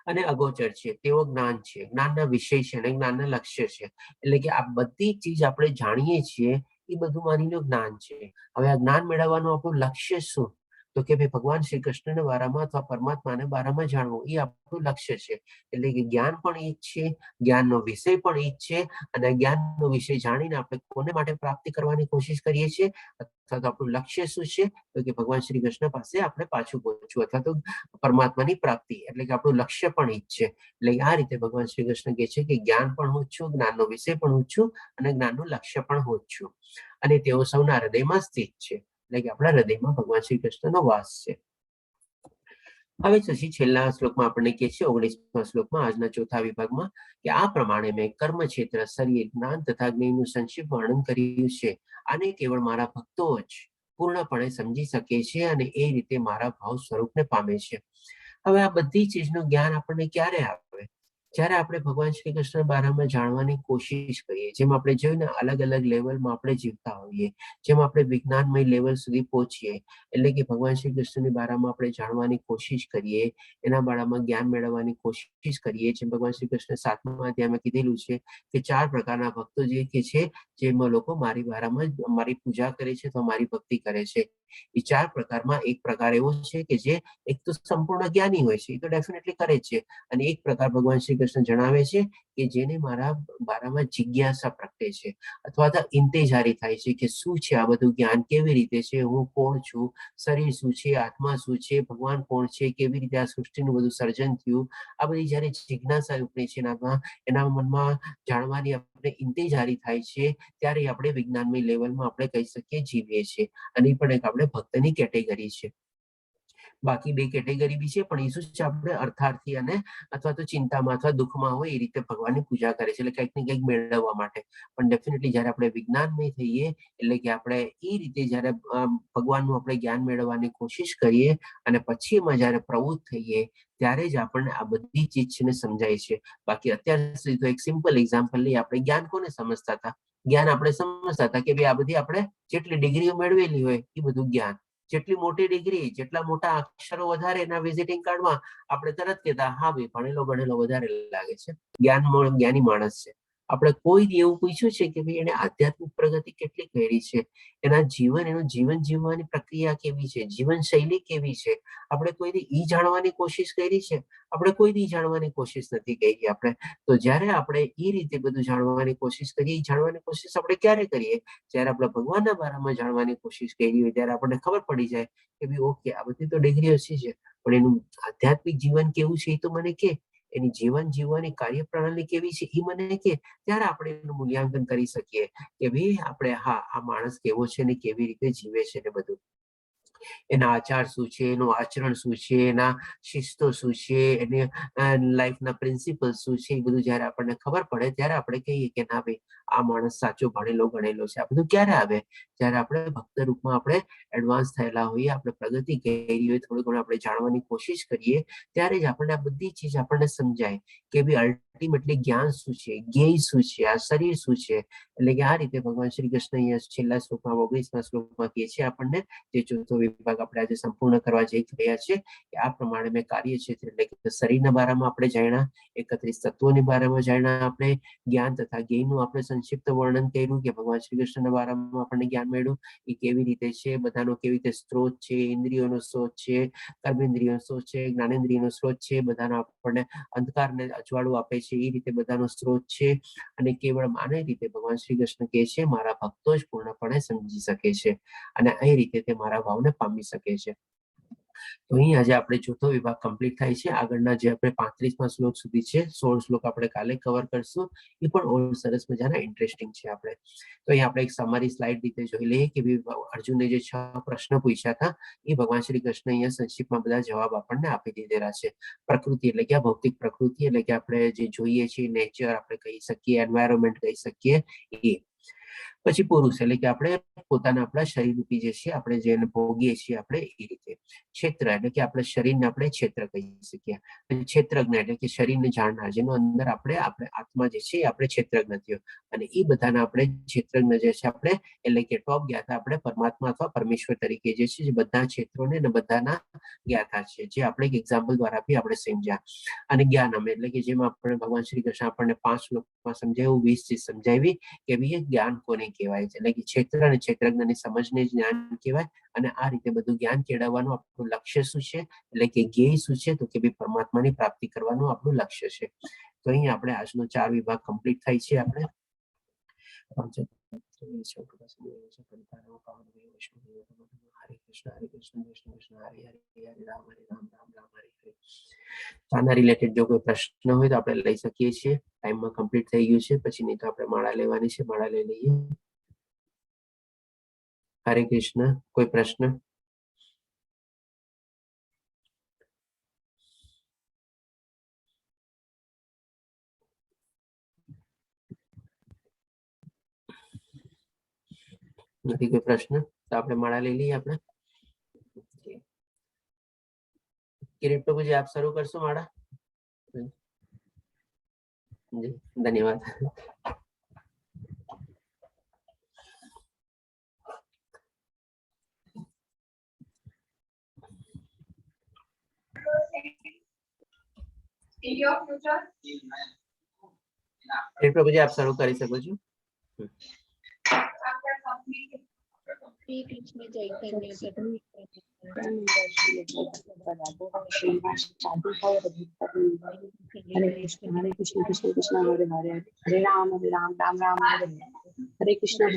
અને અગોચર છે તેઓ જ્ઞાન છે, જ્ઞાનના વિષય છે અને જ્ઞાનના લક્ષ્ય છે. એટલે કે આ બધી ચીજ આપણે જાણીએ છીએ એ બધું માની લો જ્ઞાન છે. હવે આ જ્ઞાન મેળવવાનું આપણું લક્ષ્ય શું? તો કે ભાઈ ભગવાન શ્રી કૃષ્ણના બારામાં અથવા પરમાત્માના બારામાં જાણવું એ આપણું લક્ષ્ય છે. એટલે કે જ્ઞાન પણ એ જ છે, જ્ઞાનનો વિષય પણ એ જ છે, અને જ્ઞાનનો વિષય જાણીને આપણે કોને માટે પ્રાપ્તિ કરવાની કોશિશ કરીએ છીએ, અથવા તો આપણું લક્ષ્ય શું છે? તો કે ભગવાન શ્રી કૃષ્ણ પાસે આપણે પાછું પહોંચવું, અથવા તો પરમાત્માની પ્રાપ્તિ. એટલે કે આપણું લક્ષ્ય પણ એ જ છે. એટલે આ રીતે ભગવાન શ્રી કૃષ્ણ કહે છે કે જ્ઞાન પણ હું જ છું, જ્ઞાનનો વિષય પણ હું જ છું, અને જ્ઞાનનું લક્ષ્ય પણ હું જ છું. અને તેઓ સૌના હૃદયમાં સ્થિત છે. એટલે કે આપણા હૃદયમાં ભગવાન શ્રી કૃષ્ણનો વાસ છે. હવે પછી છેલ્લા શ્લોકમાં આપણને કહે છે 19મા શ્લોકમાં આજના ચોથા વિભાગમાં કે આ પ્રમાણે મેં કર્મ ક્ષેત્ર, શરીર, જ્ઞાન તથા જ્ઞેયનું સંક્ષિપ્ત વર્ણન કર્યું છે. આને કેવળ મારા ભક્તો જ પૂર્ણપણે સમજી શકે છે અને એ રીતે મારા ભાવ સ્વરૂપને પામે છે. હવે આ બધી ચીજનું જ્ઞાન આપણને ક્યારે આવે? જ્યારે આપણે ભગવાન શ્રી કૃષ્ણ બારામાં જાણવાની કોશિશ કરીએ. જેમ આપણે જોયું ને, અલગ અલગ લેવલમાં આપણે જીવતા હોઈએ. જેમ આપણે વિજ્ઞાનમય લેવલ સુધી પહોંચીએ, એટલે કે ભગવાન શ્રી કૃષ્ણની બારામાં આપણે જાણવાની કોશિશ કરીએ, એના બારામાં જ્ઞાન મેળવવાની કોશિશ કરીએ. જેમ ભગવાન શ્રી કૃષ્ણ 7મા અધ્યાયમાં કીધેલું છે કે 4 પ્રકારના ભક્તો જે કે છે, જેમાં લોકો મારી બારામાં મારી પૂજા કરે છે તો મારી ભક્તિ કરે છે. એ 4 પ્રકારમાં એક પ્રકાર એવો છે કે જે એક તો સંપૂર્ણ જ્ઞાની હોય છે, એ તો ડેફિનેટલી કરે જ છે. અને એક પ્રકાર ભગવાન શ્રી કૃષ્ણ જણાવે છે કે જેને મારા બારામાં જિજ્ઞાસા પ્રગટે છે, અથવા તો ઇંતેજારી થાય છે કે શું છે આ બધું જ્ઞાન, કેવી રીતે છે, હું કોણ છું, શરીર શું છે, આત્મા શું છે, ભગવાન કોણ છે, કેવી રીતે આ સૃષ્ટિનું બધું સર્જન થયું. આ બધી જયારે જિજ્ઞાસા ઉપની છે, એના મનમાં જાણવાની આપણે ઇંતેજારી થાય છે, ત્યારે આપણે વિજ્ઞાનમય લેવલમાં આપણે કહી શકીએ જીવીએ છીએ. અને એ પણ એક આપણે ભક્તની કેટેગરી છે. બાકી 2 કેટેગરી બી છે, પણ એ શું છે, આપણે અર્થાર્થી અને અથવા તો ચિંતામાં અથવા દુઃખમાં હોય એ રીતે ભગવાનની પૂજા કરે છે, એટલે કંઈક ને કંઈક મેળવવા માટે. પણ ડેફિનેટલી જયારે આપણે વિજ્ઞાનમય થઈએ, એટલે કે આપણે એ રીતે જયારે ભગવાનનું આપણે જ્ઞાન મેળવવાની કોશિશ કરીએ અને પછી એમાં જયારે પ્રવૃત્ત થઈએ, ત્યારે જ આપણને આ બધી ચીજ છે ને સમજાય છે. બાકી અત્યાર સુધી તો એક સિમ્પલ એક્ઝામ્પલ લઈએ, આપણે જ્ઞાન કોને સમજતા હતા? જ્ઞાન આપણે સમજતા હતા કે ભાઈ આ બધી આપણે જેટલી ડિગ્રીઓ મેળવેલી હોય એ બધું જ્ઞાન. જેટલી મોટી ડિગ્રી, જેટલા મોટા અક્ષરો વધારે એના વિઝિટિંગ કાર્ડમાં આપણે તરત કહેતા, હા ભાઈ ભણેલો ગણેલો વધારે લાગે છે, જ્ઞાની માણસ છે. આપણે કોઈ એવું પૂછ્યું છે કે ભાઈ એને આધ્યાત્મિક પ્રગતિ કેટલી કરી છે, એનું જીવન જીવવાની પ્રક્રિયા કેવી છે, જીવન શૈલી કેવી છે, આપણે કોઈ ઈ જાણવાની કોશિશ કરી છે? આપણે કોઈ જાણવાની કોશિશ નથી કરી. આપણે તો જયારે આપણે એ રીતે બધું જાણવાની કોશિશ કરીએ, જાણવાની કોશિશ આપણે ક્યારે કરીએ? જયારે આપણે ભગવાનના બારામાં જાણવાની કોશિશ કરી હોય, ત્યારે આપણને ખબર પડી જાય કે ભાઈ ઓકે, આ બધી તો ડિગ્રી ઓછી છે, પણ એનું આધ્યાત્મિક જીવન કેવું છે એ તો મને કે, એની જીવન જીવવાની કાર્યપ્રણાલી કેવી છે એ મને કે, ત્યારે આપણે એનું મૂલ્યાંકન કરી શકીએ કે ભાઈ આપણે હા, આ માણસ કેવો છે ને કેવી રીતે જીવે છે ને બધું. એના આચાર શું છે, એનું આચરણ શું છે, એના શિસ્તો શું છે, એને લાઈફના પ્રિન્સિપલ શું છે, એ બધું જયારે આપણને ખબર પડે ત્યારે આપણે કહીએ કે ના ભાઈ આ માણસ સાચો ભણેલો ગણેલો છે. આ બધું ક્યારે આવે? જયારે આપણે ભક્ત રૂપમાં આપણે એડવાન્સ થયેલા હોઈએ, આપણે પ્રગતિ કરી હોય, થોડું ઘણું આપણે જાણવાની કોશિશ કરીએ, ત્યારે જ આપણને આ બધી ચીજ આપણને સમજાય કે ભાઈ અલ્ટિમેટલી જ્ઞાન શું છે, જ્ઞેય શું છે, આ શરીર શું છે. એટલે કે આ રીતે ભગવાન શ્રી કૃષ્ણ અહીંયા છેલ્લા શ્લોકમાં 19મા શ્લોકમાં કહે છે આપણને, જે ચોથો વિભાગ આપણે આજે સંપૂર્ણ કરવા જઈ રહ્યા છે, કે આ પ્રમાણે મેં કાર્ય ક્ષેત્ર એટલે કે શરીરના બારામાં આપણે જાણ્યા, 31 તત્વોની બારામાં જાણ્યા, આપણે જ્ઞાન તથા જ્ઞેયનું આપણે સંક્ષિપ્ત વર્ણન કર્યું કે ભગવાન શ્રી કૃષ્ણના બારામાં આપણને જ્ઞાન મળ્યું એ કેવી રીતે છે, બધાનો કેવી રીતે સ્ત્રોત છે, ઇન્દ્રિયોનો સ્ત્રોત છે, કર્મેન્દ્રિયોનો સ્ત્રોત છે, જ્ઞાનેન્દ્રિયનો સ્ત્રોત છે, બધાનો આપણને અંધકારને અજવાળું આપે છે એ રીતે બધાનો સ્ત્રોત છે. અને કેવળ માને રીતે ભગવાન શ્રી કૃષ્ણ કહે છે મારા ભક્તો જ પૂર્ણપણે સમજી શકે છે, અને એ રીતે તે મારા ભાવને પામી શકે છે. તો અહીં આજે આપણે ચોથો વિભાગ કમ્પ્લીટ થાય છે. આગળના જે આપણે 35મા શ્લોક સુધી છે, 16 શ્લોક આપણે કાલે કવર કરશું. એ પણ સરસ મજાના ઇન્ટરેસ્ટિંગ છે. આપણે તો અહીં આપણે એક સમરી સ્લાઇડ રીતે જોઈ લઈએ કે અર્જુને જે 6 પ્રશ્ન પૂછ્યા હતા એ ભગવાન શ્રી કૃષ્ણ અહીંયા સંક્ષિપ્તમાં બધા જવાબ આપણને આપી દીધેલા છે. પ્રકૃતિ એટલે કે ભૌતિક પ્રકૃતિ એટલે કે આપણે જે જોઈએ છીએ નેચર આપણે કહી શકીએ, એન્વાયરમેન્ટ કહી શકીએ એ. પછી પુરુષ એટલે કે આપણે પોતાના આપણા શરીર રૂપી જે છે આપણે જેને ભોગીએ છીએ આપણે એ રીતે. ક્ષેત્ર એટલે કે આપણે શરીરને આપણે ક્ષેત્ર કહી શકીએ. અને ક્ષેત્રજ્ઞ એટલે કે શરીરને જાણનાર, જેનો અંદર આપણે આત્મા જે છે આપણે ક્ષેત્રજ્ઞ થયો. અને એ બધાના આપણે ક્ષેત્રજ્ઞ જે છે આપણે એટલે કે ટોપ જ્ઞાતા આપણે પરમાત્મા અથવા પરમેશ્વર તરીકે જે છે જે બધા ક્ષેત્રોને અને બધાના જ્ઞાતા છે, જે આપણે એક એક્ઝામ્પલ દ્વારા બી આપણે સમજ્યા. અને જ્ઞાનમ એટલે કે જેમાં આપણે ભગવાન શ્રી કૃષ્ણ આપણને 5 શ્લોકમાં સમજાવ્યું, 20 ચીજ સમજાવી કે ભાઈ જ્ઞાન કોને કહેવાય છે, એટલે કે ક્ષેત્ર અને ક્ષેત્રજ્ઞની સમજને જ્ઞાન કહેવાય. અને આ રીતે બધું જ્ઞાન કેળવવાનું આપણું લક્ષ્ય શું છે, એટલે કે ધ્યેય શું છે, તો કે ભાઈ પરમાત્માની પ્રાપ્તિ કરવાનું આપણું લક્ષ્ય છે. તો અહીં આપણે આજનો 4 વિભાગ કમ્પ્લીટ થાય છે. આપણે હરે કૃષ્ણ કૃષ્ણ કૃષ્ણ હરે હરે હરે રામ રામ રામ હરે હરે. આના રિલેટેડ જો કોઈ પ્રશ્ન હોય તો આપણે લઈ શકીએ છીએ. ટાઈમમાં કમ્પ્લીટ થઈ ગયું છે, પછી નહીં તો આપણે માળા લેવાની છે, માળા લઈ લઈએ. હરે કૃષ્ણ. કોઈ પ્રશ્ન? નથી કોઈ પ્રશ્ન તો આપણે માળા લઈ લઈએ. આપણે કિરીટ પ્રભુજી આપ શરૂ કરશો માળા? જી ધન્યવાદ. કિરીટ પ્રભુજી આપ શરૂ કરી શકો છો. શ્રી કૃષ્ણ ચૈતન્ય હરે કૃષ્ણ કૃષ્ણ કૃષ્ણ હરે હરે, હરે રામ રામ રામ હરે હરે, હરે કૃષ્ણ